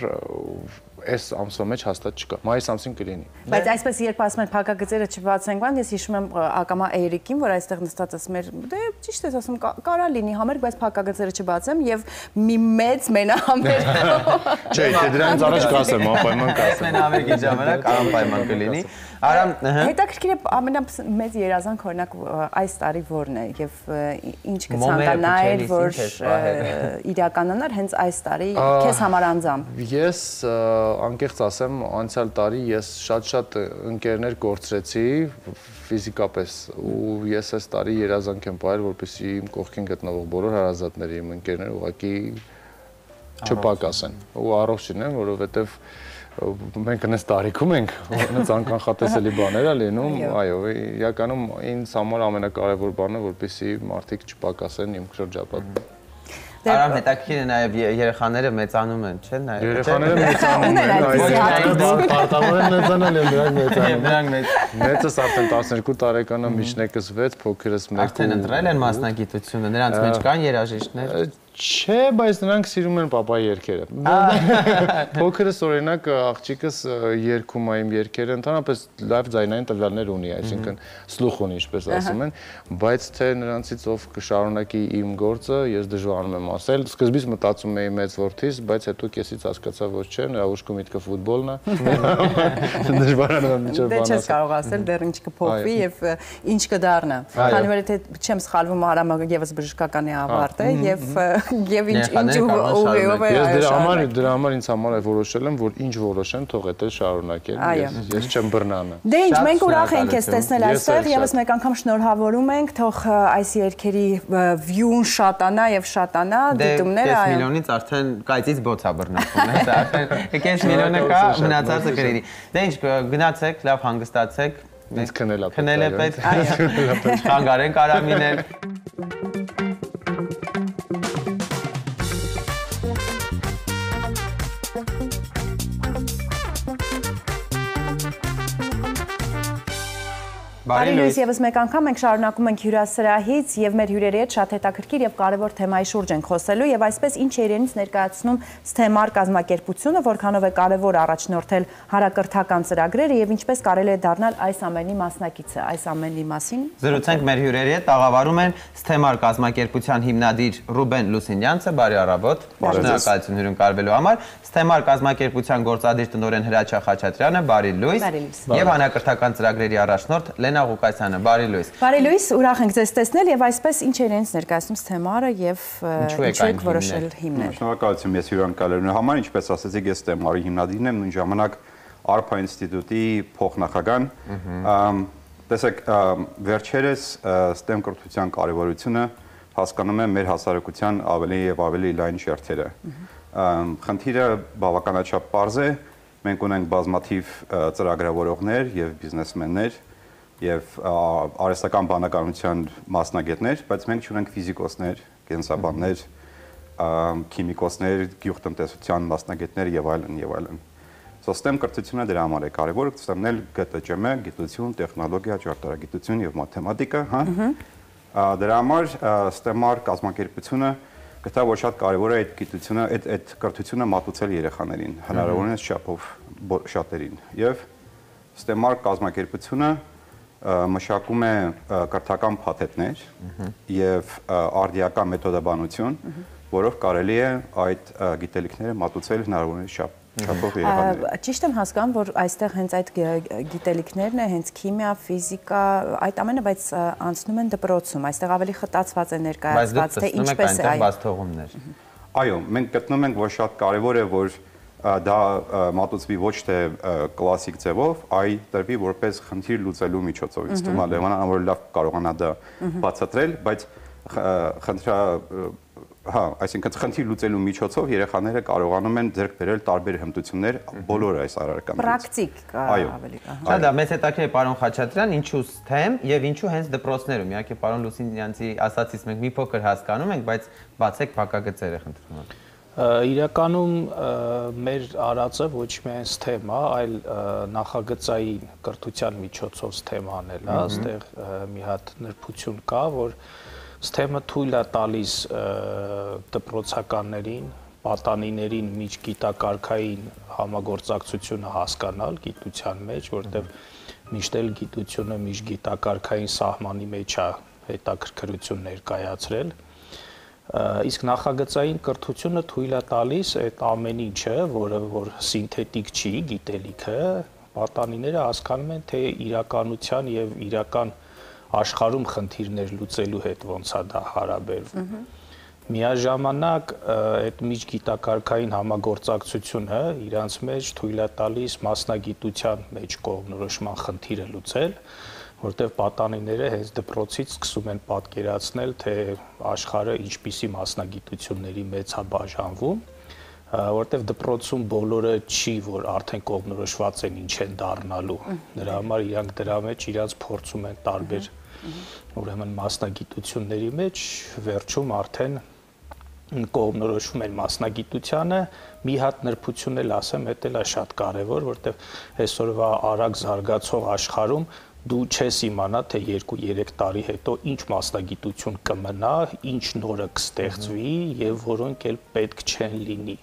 այս ամսվա մեջ հաստատ չկա, մայիս ամսին կլինի։ Բայց այսպես երբ ասում են փակագծերը չբացենք, բան ես հիշում եմ ակամա Էրիկին, որ այստեղ նստած ասում էր, դե ճիշտ ես ասում, կարա լինի համերգ, բայց փակագծերը չբացեմ եւ մի մեծ մենահամերգ։ Չէ, դե դրանից առաջ կասեմ, անպայման կասեմ։ Մենահամերգի ժամանակ անպայման կլինի։ Արամ, հետաքրքիր է ամենամեծ երազանք օրինակ այս տարի որն է եւ ինչ կցանկանայր, որ իրականանար հենց այս տարի քեզ համար անձամբ։ Ես անկեղծ ասեմ, անցյալ տարի ես շատ ընկերներ կորցրեցի ֆիզիկապես ու ես այս տարի երազանք եմ պահել, որպեսզի իմ կողքին գտնվող բոլոր հարազատների իմ ընկերները ուղղակի չպակասեն ու առողջ լինեն, որովհետեւ մենք այնպես տարիքում ենք, այնպես անկանխատեսելի բաներ է լինում, այո, իրականում ինձ համար ամենակարևոր բանը, որպեսզի մարդիկ չպակասեն իմ շրջապատում։ Արամ հետաքրքիր է նաև երեխաները մեծանում են, չէ՞, նաև։ Երեխաները մեծանում են, այո, պարտավոր են մեծանալ, դրանք մեծս արդեն 12 տարեկան է, միջնակս 6, փոքրս 1։ Արդեն ընտրել են մասնագիտությունը, նրանց մեջ կան երաժիշտներ։ Չէ, բայց նրանք սիրում են պապայի երգերը։ Փոքրս օրինակ աղջիկս երգում է իմ երգերը, ընդհանրապես լավ ձայնային տվյալներ ունի, այսինքն սլուխ ունի, ինչպես ասում են, բայց թե նրանցից ով կշարունակի իմ գործը, ես դժվարանում եմ ասել։ Սկզբից մտածում էի մեծ որդիս, բայց հետո կեսից հասկացա, որ չէ, նրա ուշքում միտքը ֆուտբոլն է։ Դժվարանում եմ ինչ-որ բան ասել։ Դե չես կարող ասել դեռ ինչ կփոխվի եւ ինչ կդառնա։ Քանի որ եթե չեմ սխալվում, Արամը եւս բժշկական է ավարտել եւ ինչ ուղիով է այո։ Դրա համար ինձ համար է որոշել եմ, որ ինչ որոշեմ, թող էդ շարունակել։ Ես չեմ բռնանը։ Դե ինչ, մենք ուրախ ենք ես տեսնել այստեղ, եւս մեկ անգամ շնորհավորում ենք, թող այս երկերի վյուն շատանա եւ շատանա, դիտումները այո։ 5 միլիոնից արդեն կայծից բոց է բռնվում, հա, արդեն 5 միլիոնը կա, մնացածը կլինի։ Դե ինչ, գնացեք, լավ հանգստացեք։ Ինձ քնել է պետք։ Խանգարենք Արամին էլ։ Բարի լույս եւս մեկ անգամ մենք շարունակում ենք հյուրասրահից եւ մեր հյուրերի հետ շատ հետաքրքիր եւ կարեւոր թեմայի շուրջ ենք խոսելու եւ այսպես ինչ է իրենից ներկայացնում STEMAR կազմակերպությունը, որքանով է կարեւոր առաջնորդել հարակրթական ծրագրերը եւ ինչպես կարելի է դառնալ այս ամենի մասնակիցը, այս ամենի մասին զրուցենք մեր հյուրերի հետ, աղավարում են STEMAR կազմակերպության հիմնադիր Ռուբեն Լուսինյանցը, բարի առավոտ, շնորհակալություն հյուրընկալվելու համար, STEMAR կազմակերպության գործադիր տնօրեն Հրաչյա Խաչատրյանը, բարի լույս եւ հանրակրթական ծրագրերի առաջնորդ Լենա Ղուկասյանը, բարի լույս։ Բարի լույս, ուրախ ենք ձեզ տեսնել եւ այսպես ինչ է իրենից ներկայացնում STEMAR-ը եւ ինչու եք որոշել հիմնել։ Շնորհակալություն մեզ հյուրընկալելու համար, ինչպես ասացիք, ես STEMAR-ի հիմնադիրն եմ, նույն ժամանակ ARPA ինստիտուտի փոխնախագահան։ Տեսեք, վերջերս STEM կրթության կարևորությունը հասկանում եմ մեր հասարակության ավելի եւ ավելի լայն շերտերը։ Խնդիրը բավականաչափ պարզ է, մենք ունենք բազմաթիվ ծրագրավորողներ եւ բիզնեսմեններ, եւ արհեստական բանականության մասնագետներ, բայց մենք չունենք ֆիզիկոսներ, կենսաբաններ, քիմիկոսներ, գյուղտնտեսության մասնագետներ եւ այլն եւ այլն։ STEM կրթությունը դրա համար է կարևոր, STEM-ն էլ ԳՏՃՄ, գիտություն, տեխնոլոգիա, ճարտարագիտություն եւ մաթեմատիկա, հա։ Դրա համար STEM-ար կազմակերպությունը գտա որ շատ կարևոր է այդ գիտությունը, այդ կրթությունը մատուցել երեխաներին, հնարավորինս չափով շատերին։ Եվ STEM-ար կազմակերպությունը մշակում է կրթական փաթեթներ եւ արդիական մեթոդաբանություն, որով կարելի է այդ գիտելիքները մատուցել հնարավորինս չափով երեխաներին։ Ճիշտ եմ հասկանում, որ այստեղ հենց այդ գիտելիքներն է, հենց քիմիա, ֆիզիկա, այդ ամենը, բայց անցնում են դպրոցում, այստեղ ավելի խտացված է ներկայացված, թե ինչպես է բաստողումներ։ Այո, մենք գտնում ենք, որ շատ կարևոր է, որ դա մատուցվի ոչ թե կլասիկ ձևով, այլ տրվի որպես խնդիր լուծելու միջոցով։ Ինձ թվում է Լևոնան որ լավ կարողանա դա բացատրել, բայց այսինքն խնդիր լուծելու միջոցով երեխաները կարողանում են ձեռք բերել տարբեր հմտություններ բոլոր այս առարկաներից։ Պրակտիկ ավելի կա։ Դա մեծ հետաքրքիր է պարոն Խաչատրյան, ինչու STEM եւ ինչու հենց դպրոցներում։ Իհարկե պարոն Լուսինյանցի ասացից մենք մի փոքր հասկանում ենք, բայց բացեք փակագծերը խնդրում եմ։ Իրականում մեր արածը ոչ միայն STEM է, այլ նախագծային կրթության միջոցով STEM անել է, այստեղ մի հատ նրբություն կա, որ STEM-ը թույլ է տալիս դպրոցականներին, պատանիներին միջգիտակարգային համագործակցությունը հասկանալ գիտության մեջ, որտեղ միշտ էլ գիտությունը միջգիտակարգային սահմանի մեջ է հետաքրքրություն ներկայացրել։ Իսկ նախագծային կրթությունը թույլ է տալիս այդ ամեն ինչը, որը որ սինթետիկ չի, գիտելիքը, պատանիները հասկանում են, թե իրականության եւ իրական աշխարհում խնդիրներ լուծելու հետ ոնց է դա հարաբերվում։ Միաժամանակ այդ միջգիտակարգային համագործակցությունը իրանց մեջ թույլ է տալիս մասնագիտության մեջ կողմնորոշման խնդիրը լուծել, որտեղ պատանիները հենց դպրոցից սկսում են պատկերացնել, թե աշխարհը ինչպիսի մասնագիտությունների մեծ է բաժանվում, որտեղ դպրոցում բոլորը չի, որ արդեն կողմնորոշված են ինչ են դառնալու։ Դրա համար իրանք դրա մեջ իրանց փորձում են տարբեր ուրեմն մասնագիտությունների մեջ, վերջում արդեն կողմնորոշվում են մասնագիտությանը, մի հատ նրբություն էլ ասեմ, դա էլ է շատ կարևոր, որտեղ այսօրվա արագ զարգացող աշխարհում դու չես իմանա, թե 2-3 տարի հետո ինչ մասնագիտություն կմնա, ինչ նորը կստեղծվի եւ որոնք էլ պետք չեն լինի։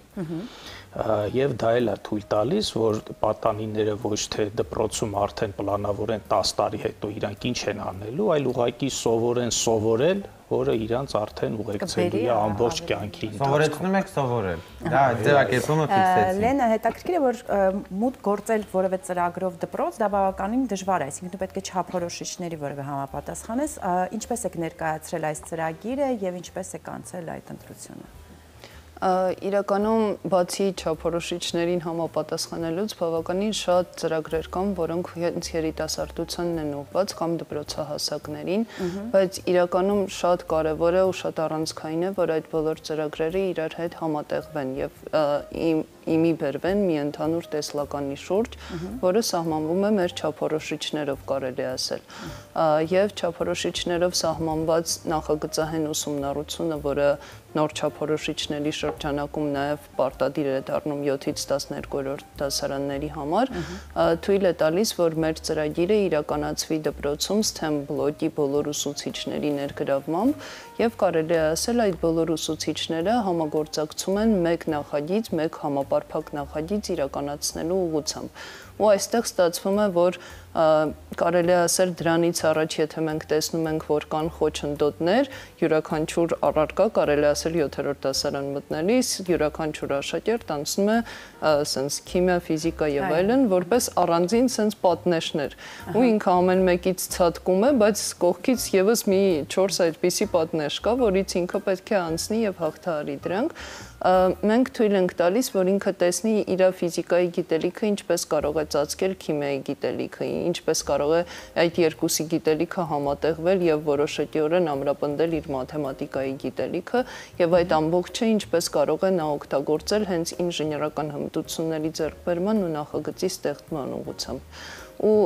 Եվ դա էլ է թույլ տալիս, որ պատանիները ոչ թե դպրոցում արդեն պլանավորեն 10 տարի հետո իրանք ինչ են անելու, այլ ուղղակի սովորել, որը իրանց արդեն ուղեկցելու է ամբողջ կյանքի ընթացքում։ Սովորեցնում եք սովորել։ Դա ձևակերպումը ֆիքսեցին։ Լենա, հետաքրքիր է, որ մուտք գործել որևէ ծրագրով դպրոց, դա բավականին դժվար է, այսինքն դու պետք է չափորոշիչների որևէ համապատասխանես, ինչպես եք ներկայացրել այս ծրագիրը եւ ինչպես եք անցել այդ ընտրությունը։ Իրականում բացի չափորոշիչներին համապատասխանելուց բավականին շատ ծրագրեր կան, որոնք հենց երիտասարդությանն են ուղղված կամ դպրոցահասակներին, բայց իրականում շատ կարևոր է ու շատ առանցքային է, որ այդ բոլոր ծրագրերը իրար հետ համատեղվեն եւ իմի բերվեն մի ընդհանուր տեսլականի շուրջ, որը սահմանվում է մեր չափորոշիչներով, կարելի ասել։ Եվ չափորոշիչներով սահմանված նախագծահեն ուսումնառությունը, որը նոր չափորոշիչների շրջանակում նաև պարտադիր է դառնում 7-ից 12-րդ դասարանների համար, թույլ է տալիս, որ մեր ծրագիրը իրականացվի դպրոցում STEM բլոկի բոլոր ուսուցիչների ներգրավմամբ եւ կարելի է ասել այդ բոլոր ուսուցիչները համագործակցում են մեկ նախագիծ, մեկ համապարփակ նախագիծ իրականացնելու ուղղությամբ։ Ու այստեղ ստացվում է, որ կարելի է ասել դրանից առաջ, եթե մենք տեսնում ենք, որ կան խոչընդոտներ, յուրաքանչյուր առարկա կարելի է ասել 7-րդ դասարան մտնելիս, յուրաքանչյուր աշակերտ անցնում է սենց քիմիա, ֆիզիկա եւ այլն, որպես առանձին սենց պատնեշներ։ Ու ինքը ամեն մեկից ցածկում է, բայց կողքից եւս մի 4 այդպիսի պատնեշ կա, որից ինքը պետք է անցնի եւ հաղթահարի դրանք։ Մենք թույլ ենք տալիս, որ ինքը տեսնի իր ֆիզիկայի գիտելիքը ինչպես կարող է ծածկել քիմիայի գիտելիքը, ինչպես կարող է այդ երկուսի գիտելիքը համատեղվել եւ որոշակիորեն ամրապնդել իր մաթեմատիկայի գիտելիքը եւ այդ ամբողջը ինչպես կարող է նա օգտագործել հենց ինժեներական հմտությունների ձեռքբերման ու նախագծի ստեղծման ուղղությամբ։ Ու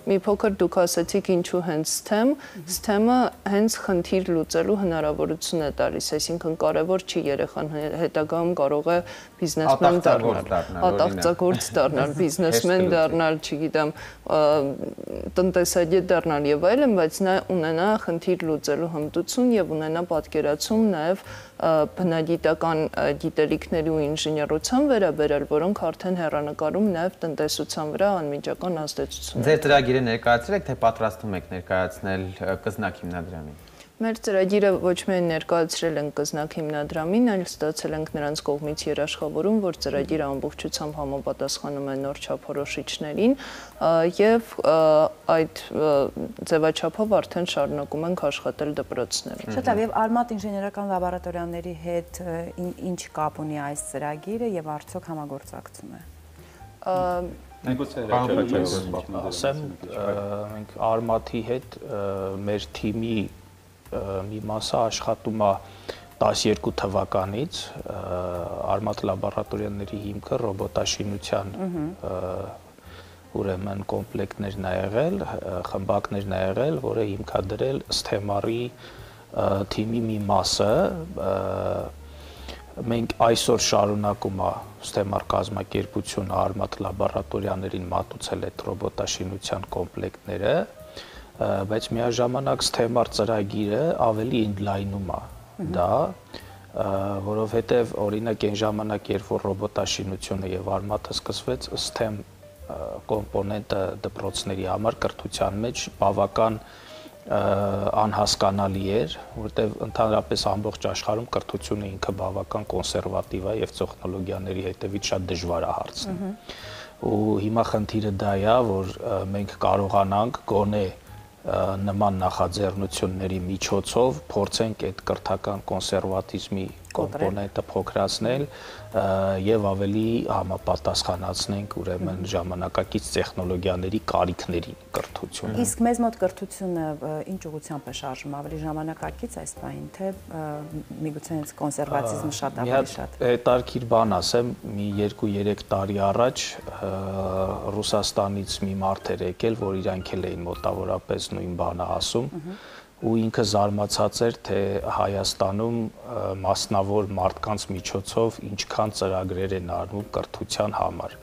մի փոքր դուք ասացիք ինչու հենց STEM, STEM-ը հենց խնդիր լուծելու հնարավորություն է տալիս, այսինքն կարևոր չի երեխան հետագայում կարող է բիզնեսմեն դառնալ, ատաղծագործ դառնալ, բիզնեսմեն դառնալ, չգիտեմ, տնտեսագետ դառնալ եւ այլն, բայց նա ունենա խնդիր լուծելու հմտություն եւ ունենա պատկերացում նաեւ բնագիտական գիտելիքների ու ինժեներության վերաբերել, որոնք արդեն հեռանկարում նաև տնտեսության վրա անմիջական ազդեցություն։ Ձեր ծրագիրը ներկայացրել եք, թե պատրաստում եք ներկայացնել Կզնակ հիմնադրամին։ Մեր ծրագիրը ոչ միայն ներկայացրել ենք Կզնակ հիմնադրամին, այլ ստացել ենք նրանց կողմից երաշխավորում, որ ծրագիրը ամբողջությամբ համապատասխանում է նոր չափորոշիչներին եւ այդ ձևաչափով արդեն շարունակում ենք աշխատել դպրոցներում։ Շատ լավ, եւ Արմատ ինժեներական լաբորատորիաների հետ ինչ կապ ունի այս ծրագիրը եւ արդյոք համագործակցում է։ Ասեմ, մենք Արմաթի հետ մեր թիմի մի մասը աշխատում է 12 թվականից, Արմաթ լաբորատորիաների հիմքը ռոբոտաշինության ուրեմն կոմպլեկտներն ա եղել, խմբակներն ա եղել, որը հիմքադրել STEM-ի թիմի մի մասը, մենք այսօր շարունակում է STEM-ար կազմակերպությունը Արմաթ լաբորատորիաներին մատուցել այդ ռոբոտաշինության կոմպլեկտները, բայց միաժամանակ STEM-ար ծրագիրը ավելի ինլայնում է դա, որովհետև օրինակ այն ժամանակ, երբ որ ռոբոտաշինությունը եւ Արմաթը սկսվեց, STEM կոմպոնենտը դպրոցների համար կրթության մեջ բավական անհասկանալի էր, որտեղ ընդհանրապես ամբողջ աշխարհում կրթությունը ինքը բավական կոնսերվատիվ է եւ տեխնոլոգիաների հետևից շատ դժվար է հարցնում։ Ու հիմա խնդիրը դա է, որ մենք կարողանանք գոնե նման նախաձեռնությունների միջոցով փորձենք այդ կրթական կոնսերվատիզմի կոմպոնենտը փոքրացնել եւ ավելի համապատասխանացնենք ուրեմն ժամանակակից տեխնոլոգիաների կարիքներին կրթությունը։ Իսկ մեզ մոտ կրթությունը ինչ ուղղությամբ է շարժվում, ավելի ժամանակակից այս բանին, թե միգուցե հենց կոնսերվատիզմը շատ ավելի շատ։ Հետարքիր բան ասեմ, մի 2-3 տարի առաջ Ռուսաստանից մի մարդ էր եկել, որ իրանք էլ էին մոտավորապես նույն բանը ասում, ու ինքը զարմացած էր, թե Հայաստանում մասնավոր մարդկանց միջոցով ինչքան ծրագրեր են արվում կրթության համար։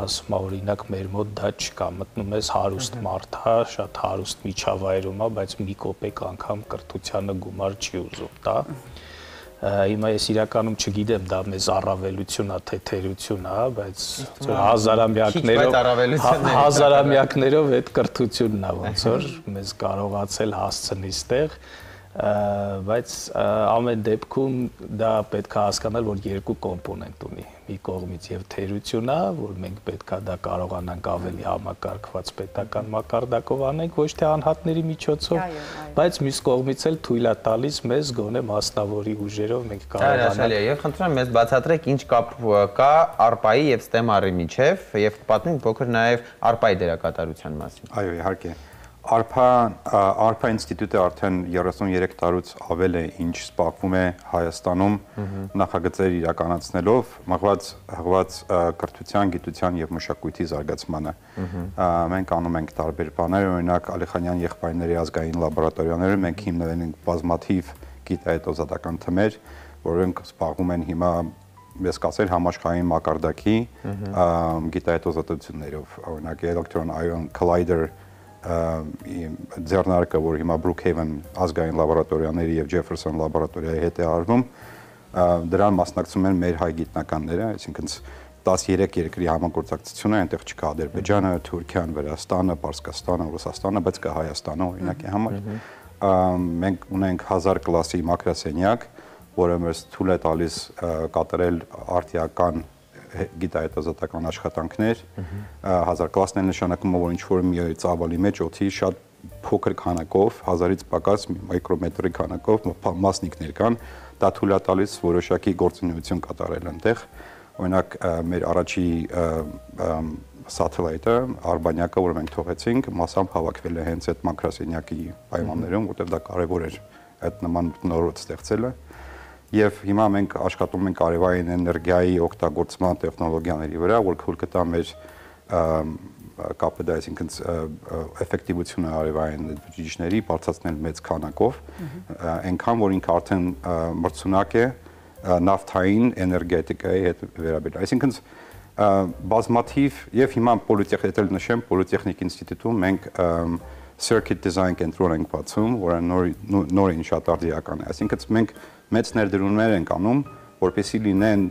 Ասում է, օրինակ մեր մոտ դա չկա, մտնում ես հարուստ մարդ, շատ հարուստ միջավայրում է, բայց մի կոպեկ անգամ կրթությանը գումար չի ուզում տա։ Հիմա ես իրականում չգիտեմ դա մեզ առավելություն է, թե թերություն է, բայց հազարամյակներով այդ կրթությունն է, ոնց որ մեզ կարողացել հասցնի ստեղ, բայց ամեն դեպքում դա պետք է հասկանալ, որ երկու կոմպոնենտ ունի, մի կողմից եւ թերությունն է, որ մենք պետք է դա կարողանանք ավելի համակարգված պետական մակարդակով անենք, ոչ թե անհատների միջոցով, բայց մյուս կողմից էլ թույլ է տալիս մեզ գոնե մասնավորի ուժերով մենք կարողանանք։ Եվ խնդրում եմ մեզ բացատրեք ինչ կապ կա ARPA-ի եւ STEM-արի միջեւ եւ պատմենք փոքր նաեւ ARPA-ի դերակատարության մասին։ Այո, իհարկե։ ARPA ինստիտուտը արդեն 33 տարուց ավել է ինչ սպասվում է Հայաստանում նախագծեր իրականացնելով հղված կրթության, գիտության եւ մշակույթի զարգացմանը։ Մենք անում ենք տարբեր բաներ, օրինակ Ալիխանյան եղբայրների ազգային լաբորատորիաները մենք հիմնվել ենք բազմաթիվ գիտահետազոտական թմեր, որոնք սպասվում են հիմա ես կասել համաշխարհային մակարդակի գիտահետազոտություններով, օրինակ Electron Ion Collider ձեռնարկը, որ հիմա Brookhaven ազգային լաբորատորիաների եւ Jefferson լաբորատորիայի հետ է արվում, դրան մասնակցում են մեր հայ գիտնականները, այսինքն 13 երկրի համագործակցություն է, այնտեղ չկա Ադրբեջանը, Թուրքիան, Վրաստանը, Պարսկաստանը, Ռուսաստանը, բայց կա Հայաստանը օրինակի համար։ Մենք ունենք 1000 կլասի մակրասենյակ, որը մեզ թույլ է տալիս կատարել արտիական գիտահետազոտական աշխատանքներ, 1000 կլասն է նշանակում, որ ինչ-որ մի ծավալի մեջ օդի շատ փոքր քանակով, 1000-ից պակաս միկրոմետրի քանակով մասնիկներ կան, դա թույլ է տալիս որոշակի գործունեություն կատարել այնտեղ։ Օրինակ մեր առաջի սաթելայթը, Արբանյակը, որ մենք թողեցինք, մասամբ հավաքվել է հենց այդ մակրասենյակի պայմաններում, որտեղ դա կարևոր էր այդ նման նորոց ստեղծելը։ Եվ հիմա մենք աշխատում ենք արևային էներգիայի օգտագործման տեխնոլոգիաների վրա, որ թույլ կտա մեր կապը դա, այսինքն էֆեկտիվությունը արևային բջիջների բարձրացնել մեծ քանակով, այնքան որ ինքը արդեն մրցունակ է նավթային էներգետիկայի հետ վերաբերյալ։ Այսինքն բազմաթիվ եւ հիմա Պոլիտեխնիկ ինստիտուտում մենք circuit design կենտրոն ենք բացում, որը նորին շատ արդիական է։ Այսինքն մենք մեծ ներդրումներ ենք անում, որպեսզի լինեն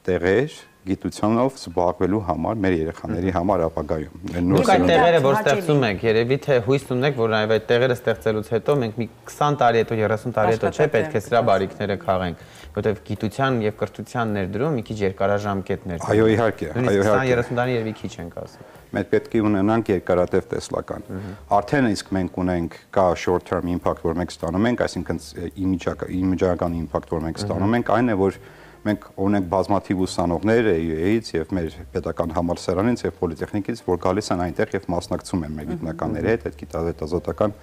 տեղեր գիտությունով զբաղվելու համար մեր երեխաների համար ապագայում։ Դուք այդ տեղերը որ ստեղծում եք, երևի թե հույս ունեք, որ այո այդ տեղերը ստեղծելուց հետո մենք մի 20 տարի հետո, 30 տարի հետո չէ պետք է սրա բարիքները քաղենք, որովհետև գիտության եւ կրթության ներդրում մի քիչ երկարաժամկետներ։ Այո, իհարկե, այո, իհարկե։ 20-30 տարի երևի քիչ ենք ասում։ Մենք պետք է ունենանք երկարատև տեսլական։ Արդեն իսկ մենք ունենք կա short term impact, որ մենք ստանում ենք, այսինքն իմիջական impact, որ մենք ստանում ենք, այն է, որ մենք ունենք բազմաթիվ ուսանողներ EUA-ից եւ մեր պետական համալսարանից եւ պոլիտեխնիկից, որ գալիս են այնտեղ եւ մասնակցում են մեր գիտնականների հետ այդ գիտահետազոտական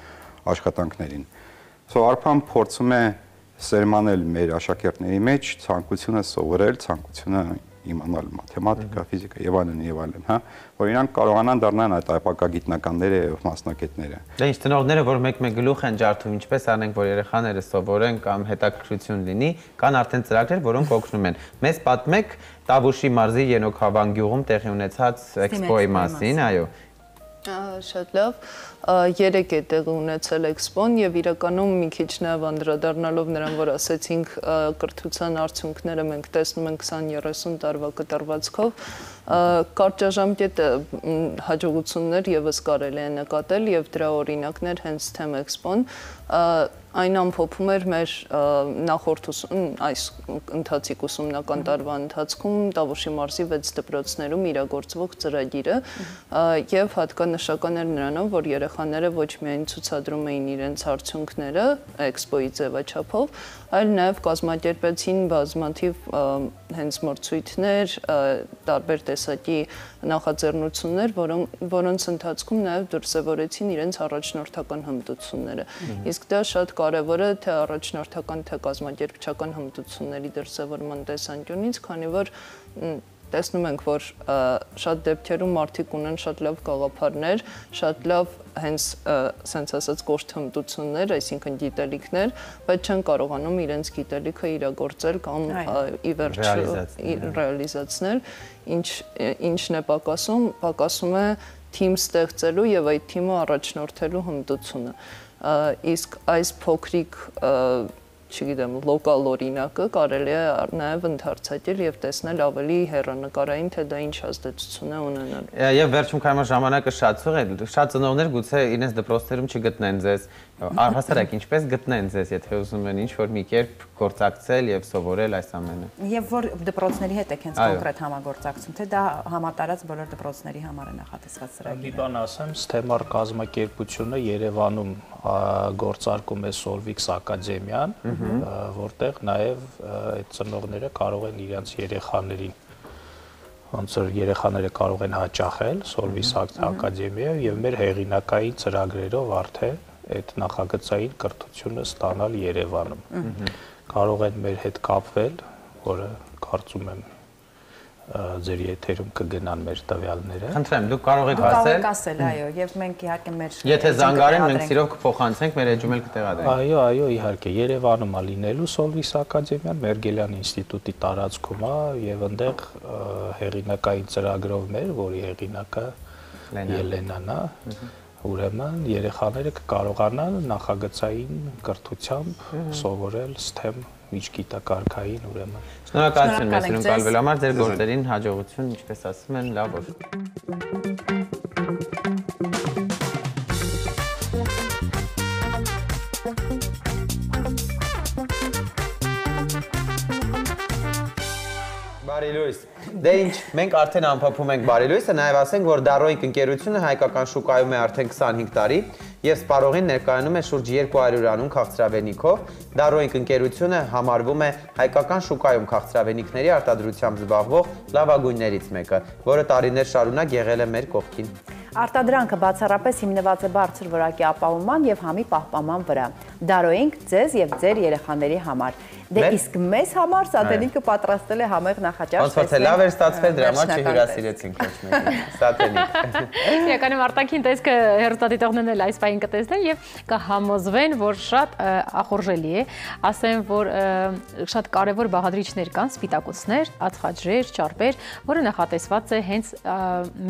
աշխատանքներին։ Արփան փորձում է սերմանել մեր աշակերտների մեջ ցանկությունը սովորել, ցանկությունը իմանալ մաթեմատիկա, ֆիզիկա եւ այլն, հա, որ իրանք կարողանան դառնան այդ ապակագիտնականները եւ մասնակիցները։ Դե ինչ ծնողները, որ մեկ-մեկ գլուխ են ջարդում, ինչպես անենք, որ երեխաները սովորեն կամ հետաքրքրություն լինի, կան արդեն ծրագրեր, որոնք օգնում են։ Մեզ պատմեք Տավուշի մարզի Ենոքավան գյուղում տեղի ունեցած էքսպոյի մասին, այո։ Շատ լավ, 3 է տեղի ունեցել էքսպոն եւ իրականում մի քիչ նաեւ անդրադառնալով նրան, որ ասեցինք կրթության արդյունքները մենք տեսնում ենք 20-30 տարվա կտրվածքով, կարճաժամկետ հաջողություններ եւս կարելի է նկատել եւ դրա օրինակներ հենց Theme Expo-ն այն ամփոփում էր մեր նախորդ այս ընթացիկ ուսումնական տարվա ընթացքում Տավուշի մարզի 6 դպրոցներում իրագործվող ծրագիրը եւ հատկանշական էր նրանով, որ երեխաները ոչ միայն ցուցադրում էին իրենց արդյունքները էքսպոյի ձևաչափով, այլ նաեւ կազմակերպեցին բազմաթիվ հենց մրցույթներ, տարբեր տեսակի նախաձեռնություններ, որոնց ընթացքում նաեւ դրսևորեցին իրենց առաջնորդական հմտությունները։ Իսկ դա շատ կարևոր է թե առաջնորդական, թե կազմակերպչական հմտությունների դրսևորման տեսանկյունից, քանի որ տեսնում ենք, որ շատ դեպքերում մարդիկ ունեն շատ լավ գաղափարներ, շատ լավ հենց սենց ասած կոշտ հմտություններ, այսինքն գիտելիքներ, բայց չեն կարողանում իրենց գիտելիքը իրագործել կամ ի վերջ ռեալիզացնել, ինչն է պակասում է թիմ ստեղծելու եւ այդ թիմը առաջնորդելու հմտությունը։ Իսկ այս փոքրիկ չգիտեմ, լոկալ օրինակը կարելի է նաև ընդարձակել եւ տեսնել ավելի հեռանկարային, թե դա ինչ ազդեցություն է ունենալու։ Եվ վերջում քանի ժամանակը շատ ցող է, շատ ծնողներ գուցե իրենց դպրոցներում չգտնեն ձեզ, առհասարակ ինչպես գտնեն ձեզ, եթե ուզում են ինչ-որ մի կերպ գործակցել եւ սովորել այս ամենը։ Եվ որ դպրոցների հետ եք հենց կոնկրետ համագործակցում, թե դա համատարած բոլոր դպրոցների համար է նախատեսված ծրագիրը։ Մի բան ասեմ, STEM-ար կազմակերպությունը Երևանում գործարկում է Solvix Ակադեմիան, որտեղ նաև այդ ծնողները կարող են իրենց երեխաներին ոնց որ երեխաները կարող են հաճախել Solvix Ակադեմիայով եւ մեր հեղինակային ծրագրերով արդեն այդ նախագծային կրթությունը ստանալ Երևանում։ Կարող են մեր հետ կապվել, որը կարծում եմ ձեր եթերում կգնան մեր տվյալները։ Խնդրեմ, դուք կարող եք ասել, այո, եւ մենք իհարկե մեր Եթե զանգարեն, մենք սիրով կփոխանցենք, մեր էջում էլ կտեղադրենք։ Այո, իհարկե, Երևանում է լինելու Solvix Ակադեմիան, Մերգելյան ինստիտուտի տարածքում է եւ այնտեղ հեղինակային ծրագրով մեր, որի հեղինակը Ելենան է, ուրեմն երեխաները կկարողանան նախագծային կրթությամբ սովորել STEM միջգիտակարգային ուրեմն։ Շնորհակալություն մեզ հյուրընկալվելու համար, ձեր գործերին հաջողություն, ինչպես ասում են, լավ օր։ Բարի լույս։ Դե ինչ, մենք արդեն ամփոփում ենք Բարի լույսը, նաև ասենք, որ Darroing ընկերությունը հայկական շուկայում է արդեն 25 տարի եւ սպառողին ներկայանում է շուրջ 200 անուն քաղցրավենիքով։ Darroing ընկերությունը համարվում է հայկական շուկայում քաղցրավենիքների արտադրությամբ զբաղվող լավագույններից մեկը, որը տարիներ շարունակ եղել է մեր կողքին։ Արտադրանքը բացառապես հիմնված է բարձր որակի ապահովման եւ համի պահպանման վրա։ դարոյինք ձեզ եւ ձեր երեխաների համար։ Դե իսկ մեզ համար Սաթենիկը պատրաստել է համեղ նախաճաշ։ Ոնց որ լավ էր ստացվել, դրա համար չհյուրասիրեցինք ոչ մեկին։ Սաթենիկ։ Իրականում արտաքին տեսքը հերոստատիտողներն էլ այս պահին կտեսնեն եւ կհամոզվեն, որ շատ ախորժելի է, ասեմ, որ շատ կարեւոր բաղադրիչներ կան, սպիտակուցներ, ածխաջրեր, ճարպեր, որը նախատեսված է հենց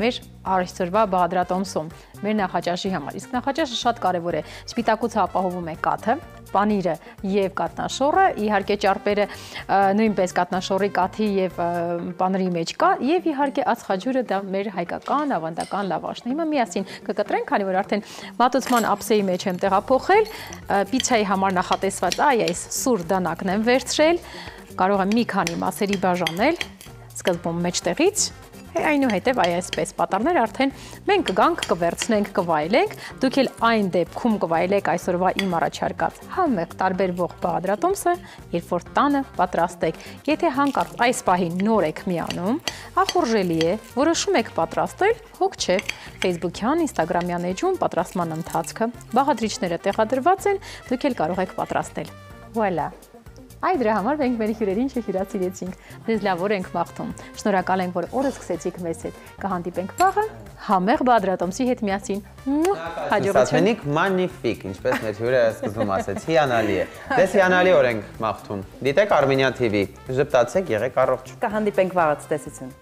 մեր այսօրվա բաղադրատոմսում, մեր նախաճաշի համար։ Իսկ նախաճաշը շատ կարևոր է։ Սպիտակուցը ապահովում է կաթը, պանիրը եւ կատնաշոռը, իհարկե ճարպերը նույնպես կատնաշոռի, կաթի եւ պանիրի մեջ կա եւ իհարկե ածխաջուրը դա մեր հայկական ավանդական լավաշն է։ Հիմա միասին կկտրենք, քանի որ արդեն մատուցման ափսեի մեջ եմ տեղափոխել, պիցայի համար նախատեսված այս սուր դանակն եմ վերցրել, կարող եմ մի քանի մասերի բաժանել, սկզբում մեջտեղից այնուհետև այսպես պատառներ արդեն մենք կգանք, կվերցնենք, կվայելենք, դուք էլ այն դեպքում կվայելեք այսօրվա իմ առաջարկած համեղ տարբերվող բաղադրատոմսը, երբ որ տանը պատրաստեք։ Եթե հանկարծ այս պահին նոր եք միանում, ախորժելի է, որոշում եք պատրաստել, հոգ չէ, Facebook-յան, Instagram-յան էջում պատրաստման ընթացքը, բաղադրիչները տեղադրված են, դուք էլ կարող եք պատրաստել։ Voilà։ Այ դրա համար մենք մեր հյուրերին չհյուրասիրեցինք։ Ձեզ լավ օր ենք մաղթում։ Շնորհակալ ենք, որ օրը սկսեցիք մեզ հետ։ Կհանդիպենք վաղը համեղ բաղադրատոմսի հետ միասին։ Սաթենիկ մանիֆիկ, ինչպես մեր հյուրը սկզբում ասեց, հիանալի է։ Ձեզ հիանալի օր ենք մաղթում։ Դիտեք Armenia TV, ժպտացեք, եղեք առողջ։ Կհանդիպենք վաղը, ցտեսություն։